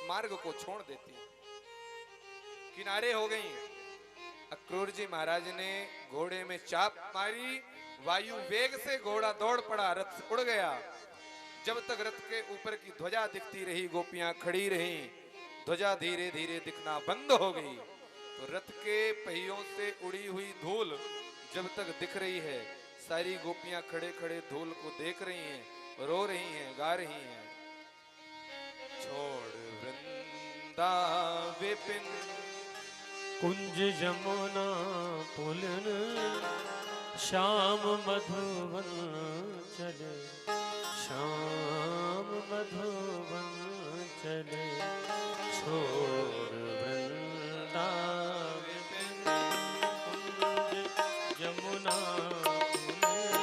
मार्ग को छोड़ देती, किनारे हो गई। अक्रूर जी महाराज ने घोड़े में चाप मारी, वायु वेग से घोड़ा दौड़ पड़ा, रथ उड़ गया। जब तक रथ के ऊपर की ध्वजा दिखती रही, गोपियां खड़ी रहीं। ध्वजा धीरे धीरे दिखना बंद हो गई। तो रथ के पहियों से उड़ी हुई धूल जब तक दिख रही है, सारी गोपियां खड़े खड़े धूल को देख रही हैं, रो रही हैं, गा रही हैं। छोड़ वृंदा विपिन कुंज जमुना पुलन, श्याम मधुवन चले, श्याम मधुवन चले। छोड़ वृंदा विपिन कुंज जमुना पुलन,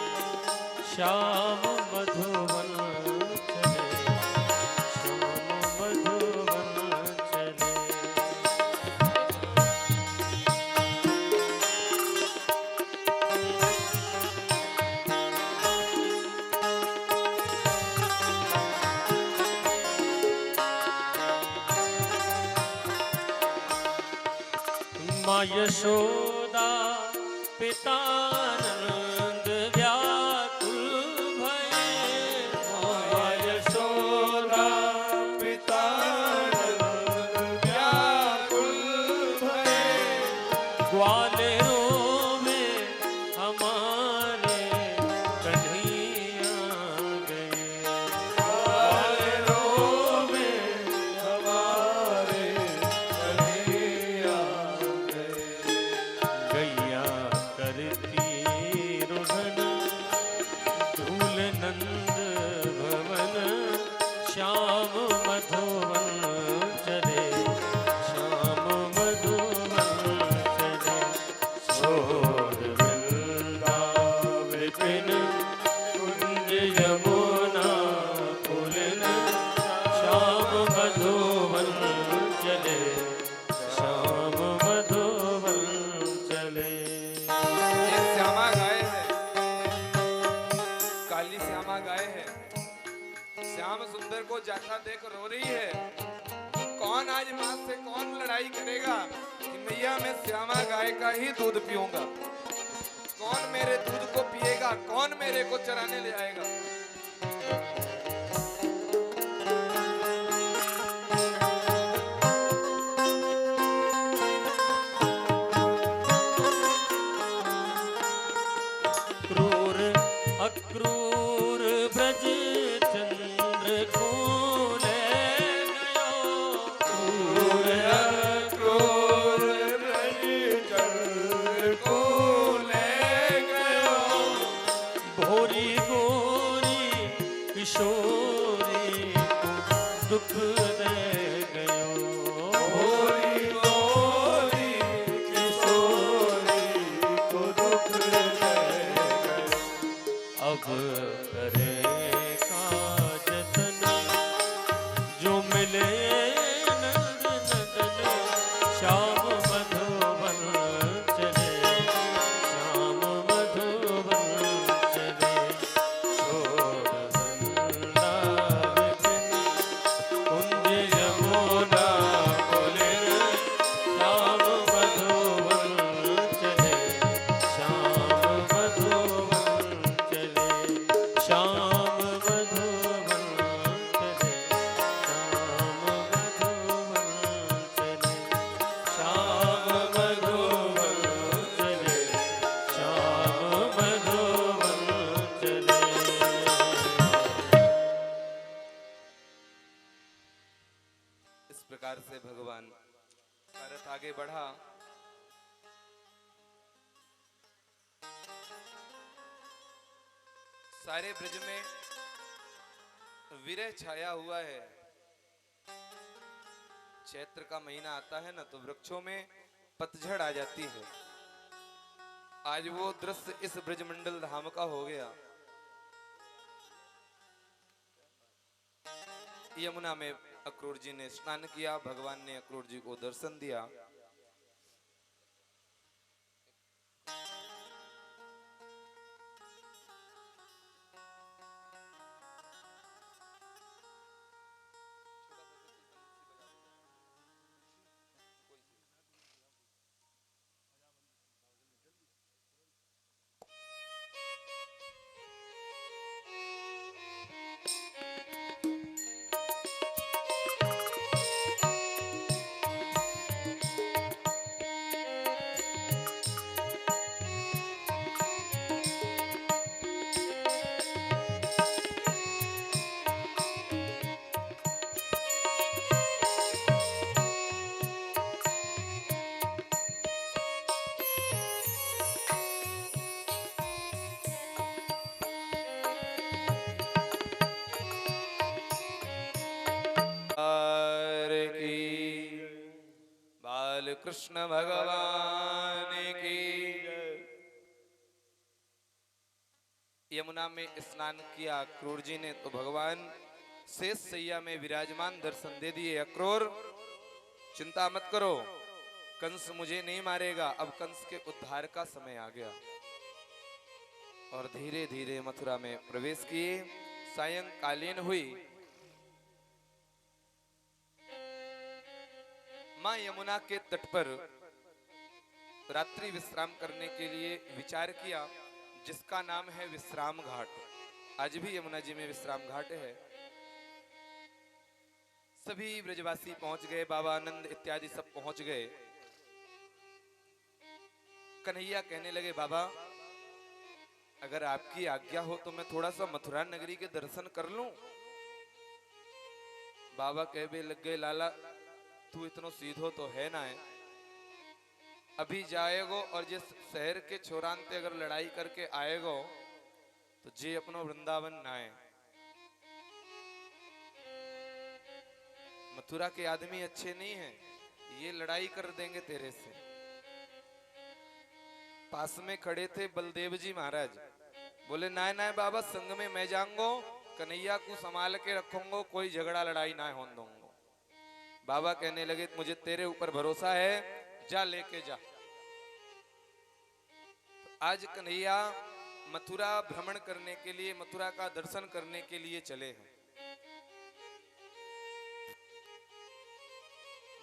श्याम मधुवन चले, श्याम मधुवन चले। माँ यशोदा पिता नंद व्याकुल भये, माँ यशोदा पिता नंद व्याकुल भये। ग्वालियरों में हमारे कन्हैया गए, ग्वालियरों में हमारे कन्हैया गए। गैया करती रुदन धूल नंद भवन, श्याम मधुवन चले, श्याम मधुवन चले। छोड़ वृंदा विपिन कुंज यमुना पुलन, श्याम मधुवन चले, श्याम मधुवन चले। ये श्यामा गाय है, काली श्यामा गाय है। श्याम सुंदर को जाता देख रो रही है। कौन आज मां से कौन लड़ाई करेगा कि मैया मैं श्यामा गाय का ही दूध पीऊंगा। कौन मेरे दूध को पिएगा, कौन मेरे को चराने ले आएगा। क्रूर अक्रूर ब्रज चंद्र को ले गयो, क्रूर क्रूर ब्रज चंद्र को ले गयो। भोरी गोरी किशोरी को दुख दे गयो, भोरी गोरी किशोरी को दुख दे गयो। अब करे का जतन जो मिले नंद नंदन, श्याम मधुवन चले, श्याम मधुवन चले। छोड़ वृंदा विपिन कुंज यमुना पुलन, श्याम मधुवन चले, श्याम मधुवन चले, श्याम मधुवन चले, श्याम मधुवन चले, श्याम मधुवन चले, श्याम मधुवन चले। इस प्रकार से भगवान का रथ आगे बढ़ा। सारे ब्रज में विरह छाया हुआ है। चैत्र का महीना आता है ना, तो वृक्षों में पतझड़ आ जाती है। आज वो दृश्य इस ब्रजमंडल धाम का हो गया। यमुना में अक्रूर जी ने स्नान किया, भगवान ने अक्रूर जी को दर्शन दिया। कृष्ण भगवान की। यमुना में स्नान किया क्रूर जी ने तो भगवान शेष सैया में विराजमान दर्शन दे दिए। अक्रूर चिंता मत करो, कंस मुझे नहीं मारेगा। अब कंस के उद्धार का समय आ गया। और धीरे धीरे मथुरा में प्रवेश किए। सायंकालीन हुई। मां यमुना के तट पर रात्रि विश्राम करने के लिए विचार किया, जिसका नाम है विश्राम घाट। आज भी यमुना जी में विश्राम घाट है। सभी ब्रजवासी पहुंच गए, बाबा आनंद इत्यादि सब पहुंच गए। कन्हैया कहने लगे, बाबा अगर आपकी आज्ञा हो तो मैं थोड़ा सा मथुरा नगरी के दर्शन कर लूं। बाबा कहने लग गए, लाला तू इतनो सीधो तो है ना है। अभी जाएगो और जिस शहर के छोरांते अगर लड़ाई करके आएगो तो जे अपनो वृंदावन ना है। मथुरा के आदमी अच्छे नहीं हैं, ये लड़ाई कर देंगे तेरे से। पास में खड़े थे बलदेव जी महाराज, बोले नाय नाय बाबा संग में मैं जाऊंगो, कन्हैया को संभाल के रखूंगो, कोई झगड़ा लड़ाई ना होने दूंगो। बाबा कहने लगे मुझे तेरे ऊपर भरोसा है, जा लेके जा। तो आज कन्हैया मथुरा भ्रमण करने के लिए, मथुरा का दर्शन करने के लिए चले हैं।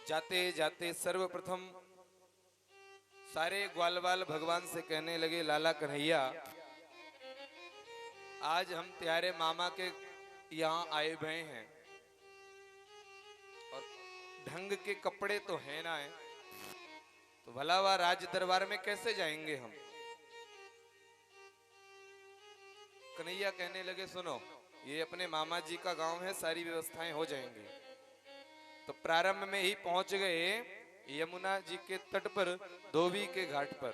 जाते जाते सर्वप्रथम सारे ग्वालवाल भगवान से कहने लगे, लाला कन्हैया आज हम तुम्हारे मामा के यहाँ आए हुए हैं और ढंग के कपड़े तो है ना है, तो भला वह राज दरबार में कैसे जाएंगे हम। कन्हैया कहने लगे, सुनो ये अपने मामा जी का गांव है, सारी व्यवस्थाएं हो जाएंगी। तो प्रारंभ में ही पहुंच गए यमुना जी के तट पर, धोबी के घाट पर।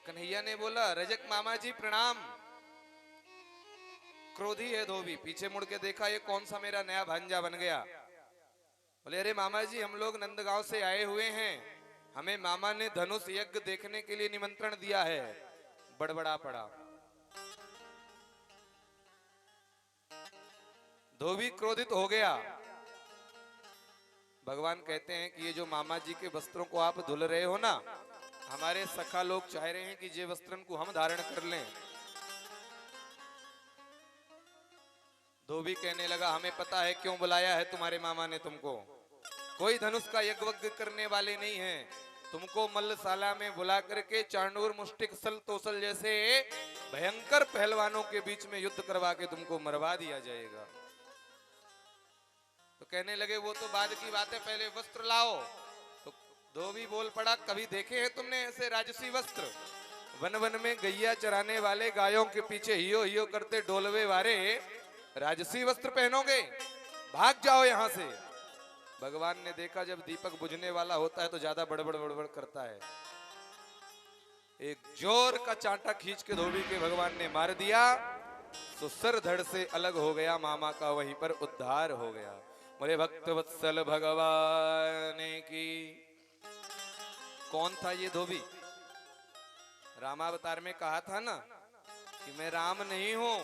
कन्हैया ने बोला, रजक मामा जी प्रणाम। क्रोधी है धोबी, पीछे मुड़ के देखा ये कौन सा मेरा नया भांजा बन गया। बोले अरे मामा जी हम लोग नंदगांव से आए हुए हैं, हमें मामा ने धनुष यज्ञ देखने के लिए निमंत्रण दिया है। बड़बड़ा पड़ा। धोबी क्रोधित हो गया। भगवान कहते हैं कि ये जो मामा जी के वस्त्रों को आप धुल रहे हो ना, हमारे सखा लोग चाह रहे हैं कि ये वस्त्रन को हम धारण कर लें। धोबी कहने लगा, हमें पता है क्यों बुलाया है तुम्हारे मामा ने तुमको। कोई धनुष का यज्ञ करने वाले नहीं हैं। तुमको मल्लशाला में बुला करके चांडूर, मुष्टिक, सल, तोसल जैसे भयंकर पहलवानों के बीच में युद्ध करवा के तुमको मरवा दिया जाएगा। तो कहने लगे वो तो बाद की बात है, पहले वस्त्र लाओ। तो धोबी बोल पड़ा, कभी देखे हैं तुमने ऐसे राजसी वस्त्र? वन वन में गैया चराने वाले गायों के पीछे हियो हियो करते डोलवे वाले राजसी वस्त्र पहनोगे? भाग जाओ यहां से। भगवान ने देखा जब दीपक बुझने वाला होता है तो ज्यादा बड़बड़ बड़बड़ करता है। एक जोर का चांटा खींच के धोबी के भगवान ने मार दिया, तो सर धड़ से अलग हो गया मामा का, वहीं पर उद्धार हो गया। बोले भक्त वत्सल भगवान की। कौन था ये धोबी? रामावतार में कहा था ना कि मैं राम नहीं हूं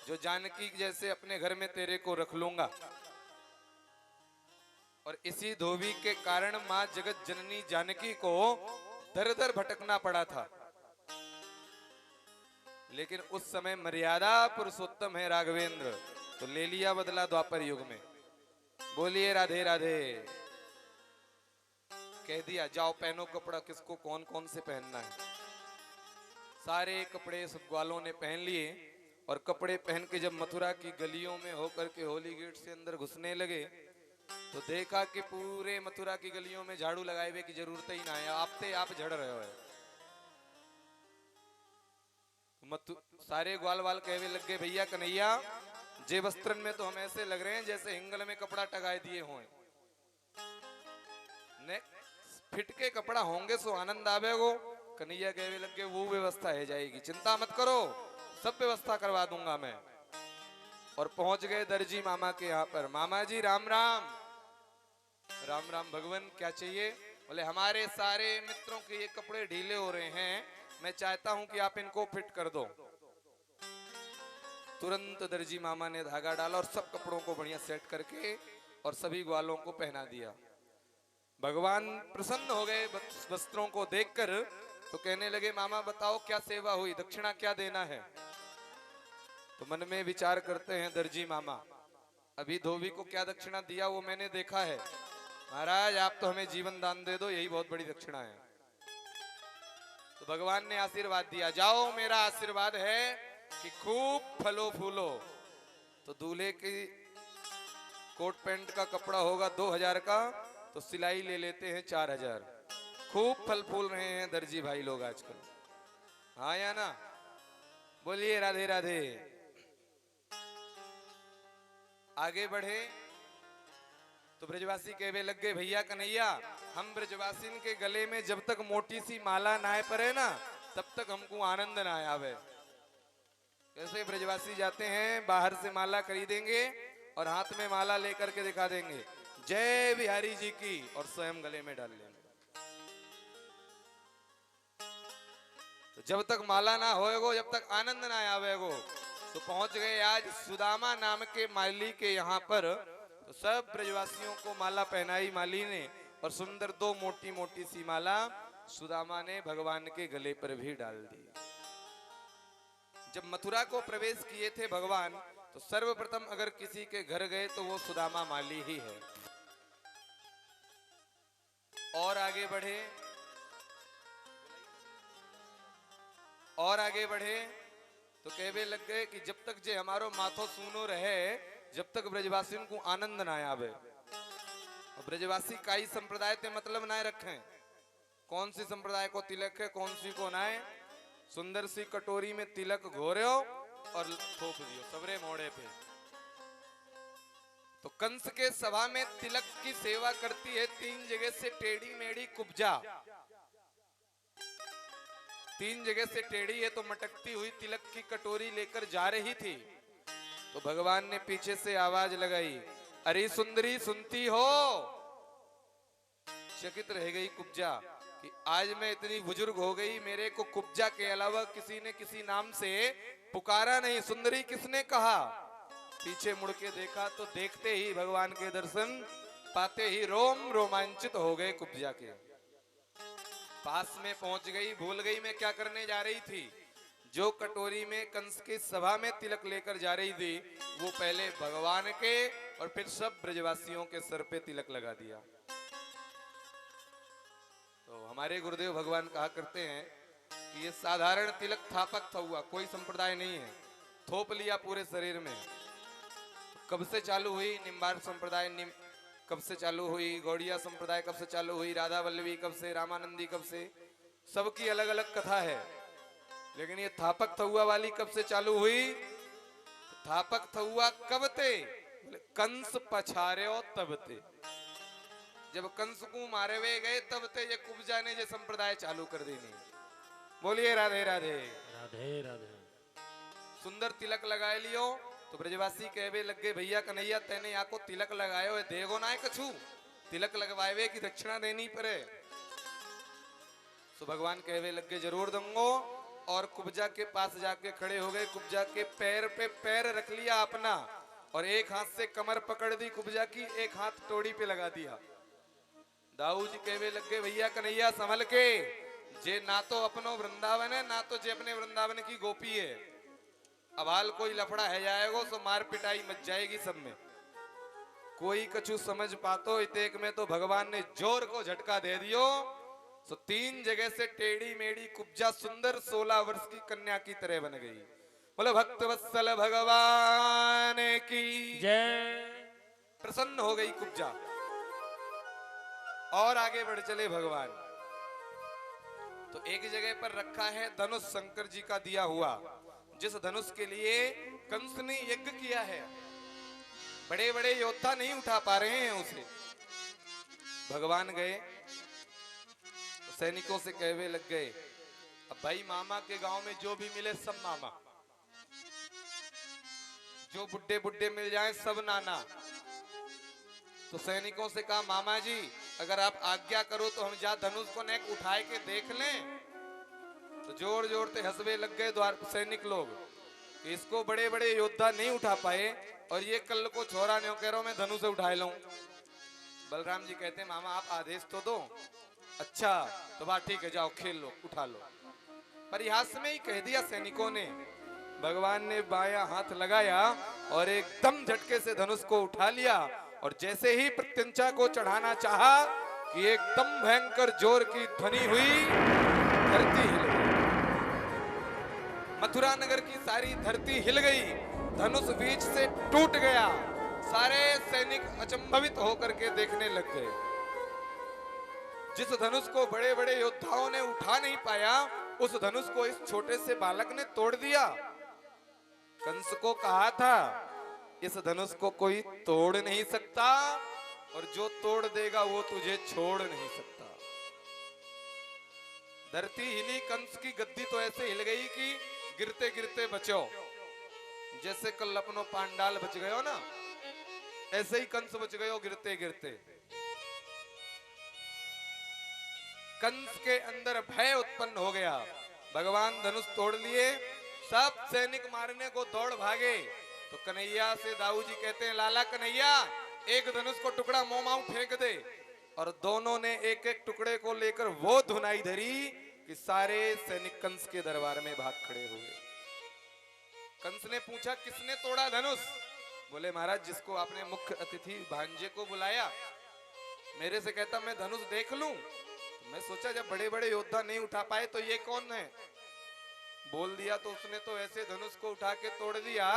जो जानकी जैसे अपने घर में तेरे को रख लूंगा। और इसी धोबी के कारण मां जगत जननी जानकी को दर दर भटकना पड़ा था। लेकिन उस समय मर्यादा पुरुषोत्तम है राघवेंद्र, तो ले लिया बदला द्वापर युग में। बोलिए राधे राधे। कह दिया जाओ पहनो कपड़ा, किसको कौन कौन से पहनना है। सारे कपड़े सब ग्वालों ने पहन लिए और कपड़े पहन के जब मथुरा की गलियों में होकर के होली गेट से अंदर घुसने लगे तो देखा कि पूरे मथुरा की गलियों में झाड़ू लगाए हुए की जरूरत ही ना है, आप झड़ रहे हो। सारे ग्वाल वाल कहने लग गए, भैया कन्हैया जे वस्त्रन में तो हम ऐसे लग रहे हैं जैसे हिंगल में कपड़ा टगाए दिए हों। फिट के कपड़ा होंगे सो आनंद आवेगो। कन्हैया कहने लग गए, वो व्यवस्था है जाएगी, चिंता मत करो, सब व्यवस्था करवा दूंगा मैं। और पहुंच गए दर्जी मामा के यहाँ पर। मामा जी राम राम। राम राम भगवान, क्या चाहिए? बोले हमारे सारे मित्रों के ये कपड़े ढीले हो रहे हैं, मैं चाहता हूं कि आप इनको फिट कर दो। तुरंत दर्जी मामा ने धागा डाला और सब कपड़ों को बढ़िया सेट करके और सभी ग्वालों को पहना दिया। भगवान प्रसन्न हो गए वस्त्रों को देखकर, तो कहने लगे मामा बताओ क्या सेवा हुई, दक्षिणा क्या देना है? तो मन में विचार करते हैं दर्जी मामा, अभी धोबी को क्या दक्षिणा दिया वो मैंने देखा है। महाराज आप तो हमें जीवन दान दे दो, यही बहुत बड़ी दक्षिणा है। तो भगवान ने आशीर्वाद दिया, जाओ मेरा आशीर्वाद है कि खूब फलो फूलो। तो दूल्हे की कोट पैंट का कपड़ा होगा 2000 का, तो सिलाई ले लेते हैं 4000। खूब फल फूल रहे हैं दर्जी भाई लोग आजकल, हाँ या ना? बोलिए राधे राधे। आगे बढ़े तो ब्रजवासी कहवे लग गए, भैया कन्हैया हम ब्रजवासी के गले में जब तक मोटी सी माला ना पड़े ना, तब तक हमको आनंद ना आवे। कैसे ब्रजवासी जाते हैं, बाहर से माला खरीदेंगे और हाथ में माला लेकर के दिखा देंगे जय बिहारी जी की, और स्वयं गले में डाल लेंगे। तो जब तक माला ना होएगो, जब तक आनंद ना आवेगो। तो पहुंच गए आज सुदामा नाम के माली के यहाँ पर। तो सब ब्रजवासियों को माला पहनाई माली ने, और सुंदर 2 मोटी मोटी सी माला सुदामा ने भगवान के गले पर भी डाल दी। जब मथुरा को प्रवेश किए थे भगवान, तो सर्वप्रथम अगर किसी के घर गए तो वो सुदामा माली ही है। और आगे बढ़े, और आगे बढ़े तो कहवे लग गए कि जब तक जे हमारो माथो सूनो रहे, जब तक ब्रजवासियों को आनंद ना आवे। ब्रजवासी काई संप्रदाय ते मतलब ना रखें, कौन सी संप्रदाय को तिलक है कौन सी को ना है। सुंदर सी कटोरी में तिलक घोरो और थोप दियो सबरे मोड़े पे। तो कंस के सभा में तिलक की सेवा करती है 3 जगह से टेढ़ी मेढ़ी कुब्जा। 3 जगह से टेढ़ी है, तो मटकती हुई तिलक की कटोरी लेकर जा रही थी। तो भगवान ने पीछे से आवाज लगाई, अरे सुंदरी सुनती हो? चकित रह गई कुब्जा कि आज मैं इतनी बुजुर्ग हो गई, मेरे को कुब्जा के अलावा किसी ने किसी नाम से पुकारा नहीं, सुंदरी किसने कहा? पीछे मुड़ के देखा तो देखते ही भगवान के दर्शन पाते ही रोम रोमांचित हो गए कुब्जा के। पास में पहुंच गई, भूल गई मैं क्या करने जा रही थी। जो कटोरी में कंस की सभा में तिलक लेकर जा रही थी, वो पहले भगवान के और फिर सब ब्रजवासियों के सर पे तिलक लगा दिया। तो हमारे गुरुदेव भगवान कहा करते हैं कि ये साधारण तिलक थापक था हुआ, कोई संप्रदाय नहीं है। थोप लिया पूरे शरीर में। कब से चालू हुई? निम्बार संप्रदाय कब से चालू हुई, गौड़िया संप्रदाय कब से चालू हुई, राधा वल्लभी कब से, रामानंदी कब से, सबकी अलग अलग कथा है। लेकिन ये थापक थहुआ वाली कब से चालू हुई? थापक थहुआ कब थे? कंस पछार्यो तब थे। जब कंस को मारे हुए गए तब थे ये कुब्जा ने ये संप्रदाय चालू कर देनी। बोलिए राधे राधे। राधे राधे। सुंदर तिलक लगाए लियो। तो ब्रजवासी कहवे लग गए, भैया कन्हैया तेने यहाँ को तिलक लगायो है, देगो ना है कछु? तिलक लगवाए की दक्षिणा देनी पड़े। तो भगवान कहवे लग गए, जरूर दूंगो। और कुब्जा के पास जाके खड़े हो गए, कुब्जा के पैर पे पैर रख लिया अपना, और एक हाथ से कमर पकड़ दी कुब्जा की, एक हाथ टोड़ी पे लगा दिया। दाऊ जी कहवे लग गए, भैया कन्हैया संभल के, जे ना तो अपनो वृंदावन है ना तो जे अपने वृंदावन की गोपी है। अब हाल कोई लफड़ा है जाएगो तो मार पिटाई मच जाएगी सब में। कोई कछु समझ पातो इतेक में तो भगवान ने जोर को झटका दे दियो। तो 3 जगह से टेढ़ी मेढ़ी कुब्जा सुंदर 16 वर्ष की कन्या की तरह बन गई। बोले भक्त वत्सल भगवान की जय। प्रसन्न हो गई कुब्जा। और आगे बढ़ चले भगवान। तो एक जगह पर रखा है धनुष, शंकर जी का दिया हुआ, जिस धनुष के लिए कंस ने यज्ञ किया है। बड़े बड़े योद्धा नहीं उठा पा रहे हैं उसे। भगवान गए तो सैनिकों से कहवे लग गए, अब भाई मामा के गांव में जो भी मिले सब मामा, जो बुड्ढे बुड्ढे मिल जाएं सब नाना। तो सैनिकों से कहा मामा जी अगर आप आज्ञा करो तो हम जा धनुष को नेक उठाए के देख लें। तो जोर जोर से हंसवे लग गए द्वार सैनिक लोग कि इसको बड़े बड़े योद्धा नहीं उठा पाए और ये कल को छोरा नहीं कह रहा हूं मैं धनुष से उठा लूं। बलराम जी कहते हैं मामा आप आदेश तो दो। अच्छा तो बात ठीक है जाओ खेल लो उठा लो। परिहास में ही कह दिया सैनिकों ने। भगवान ने बायां हाथ लगाया और एकदम झटके से धनुष को उठा लिया और जैसे ही प्रत्यंचा को चढ़ाना चाहा कि एकदम भयंकर जोर की ध्वनि हुई, धरती हिल गई। मथुरा नगर की सारी धरती हिल गई, धनुष बीच से टूट गया। सारे सैनिक अचंभवित होकर के देखने लग गए। जिस धनुष को बड़े बड़े योद्धाओं ने उठा नहीं पाया उस धनुष को इस छोटे से बालक ने तोड़ दिया। कंस को कहा था इस धनुष को कोई तोड़ नहीं सकता और जो तोड़ देगा वो तुझे छोड़ नहीं सकता। धरती हिली, कंस की गद्दी तो ऐसे हिल गई कि गिरते गिरते बचो। जैसे कल अपनो पांडाल बच गयो ना, ऐसे ही कंस बच गयो गिरते गिरते। कंस के अंदर भय उत्पन्न हो गया। भगवान धनुष तोड़ लिए, सब सैनिक मारने को दौड़ भागे। तो कन्हैया से दाऊ जी कहते हैं लाला कन्हैया एक धनुष को टुकड़ा मोमाऊ फेंक दे। और दोनों ने एक एक टुकड़े को लेकर वो धुनाई धरी कि सारे सैनिक कंस के दरबार में भाग खड़े हुए। कंस ने पूछा किसने तोड़ा धनुष? बोले महाराज जिसको आपने मुख्य अतिथि भांजे को बुलाया, मेरे से कहता मैं धनुष देख लूं। मैं सोचा जब बड़े बड़े योद्धा नहीं उठा पाए तो ये कौन है। बोल दिया तो उसने तो ऐसे धनुष को उठा के तोड़ दिया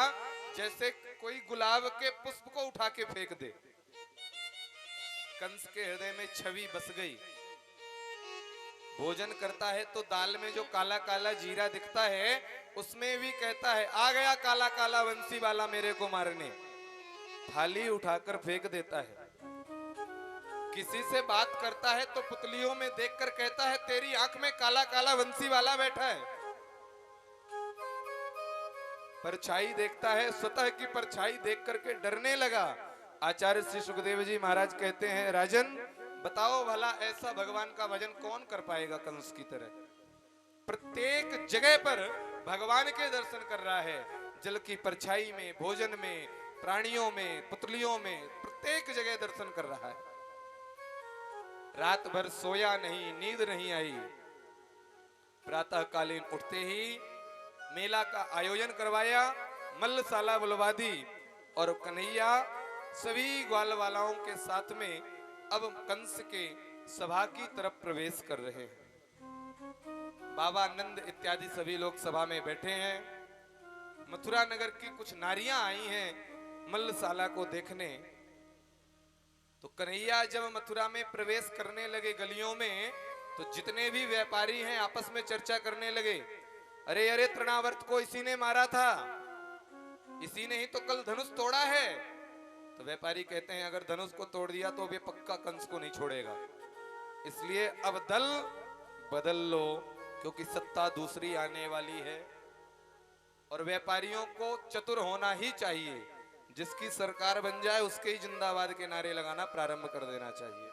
जैसे कोई गुलाब के पुष्प को उठा के फेंक दे। कंस के हृदय में छवि बस गई। भोजन करता है तो दाल में जो काला काला जीरा दिखता है उसमें भी कहता है आ गया काला काला वंशी वाला मेरे को मारने। थाली उठाकर फेंक देता है। किसी से बात करता है तो पुतलियों में देखकर कहता है तेरी आंख में काला काला वंशी वाला बैठा है। परछाई देखता है, स्वतः की परछाई देख करके डरने लगा। आचार्य श्री सुखदेव जी महाराज कहते हैं राजन बताओ भला ऐसा भगवान का भजन कौन कर पाएगा कंस की तरह। प्रत्येक जगह पर भगवान के दर्शन कर रहा है, जल की परछाई में, भोजन में, प्राणियों में, पुतलियों में, प्रत्येक जगह दर्शन कर रहा है। रात भर सोया नहीं, नींद नहीं आई। प्रातःकालीन उठते ही मेला का आयोजन करवाया, मल्लशाला बुलवा दी और कन्हैया सभी ग्वाल वालाओं के साथ में अब कंस के सभा की तरफ प्रवेश कर रहे हैं। बाबा नंद इत्यादि सभी लोग सभा में बैठे हैं। मथुरा नगर की कुछ नारियां आई हैं मल्लशाला को देखने। तो कन्हैया जब मथुरा में प्रवेश करने लगे गलियों में तो जितने भी व्यापारी हैं आपस में चर्चा करने लगे अरे अरे तृणावर्त को इसी ने मारा था, इसी ने ही तो कल धनुष तोड़ा है। तो व्यापारी कहते हैं अगर धनुष को तोड़ दिया तो वे पक्का कंस को नहीं छोड़ेगा, इसलिए अब दल बदल लो क्योंकि सत्ता दूसरी आने वाली है। और व्यापारियों को चतुर होना ही चाहिए, जिसकी सरकार बन जाए उसके ही जिंदाबाद के नारे लगाना प्रारंभ कर देना चाहिए।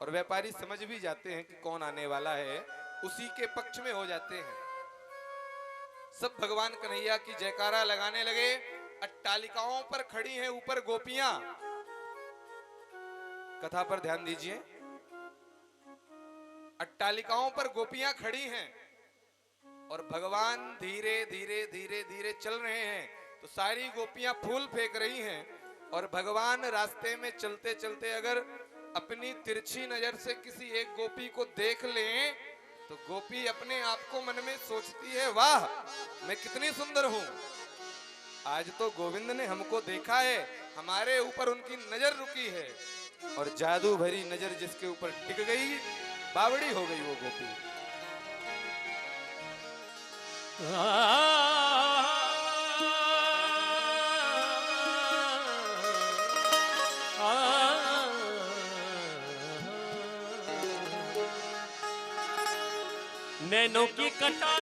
और व्यापारी समझ भी जाते हैं कि कौन आने वाला है, उसी के पक्ष में हो जाते हैं। सब भगवान कन्हैया की जयकारा लगाने लगे। अट्टालिकाओं पर खड़ी हैं ऊपर गोपियां। कथा पर ध्यान दीजिए। अट्टालिकाओं पर गोपियां खड़ी हैं और भगवान धीरे धीरे धीरे धीरे चल रहे हैं। तो सारी गोपियां फूल फेंक रही हैं और भगवान रास्ते में चलते चलते अगर अपनी तिरछी नजर से किसी एक गोपी को देख लें तो गोपी अपने आप को मन में सोचती है वाह मैं कितनी सुंदर हूं। आज तो गोविंद ने हमको देखा है, हमारे ऊपर उनकी नजर रुकी है और जादू भरी नजर जिसके ऊपर टिक गई बावड़ी हो गई वो गोपी। नैनों की कटार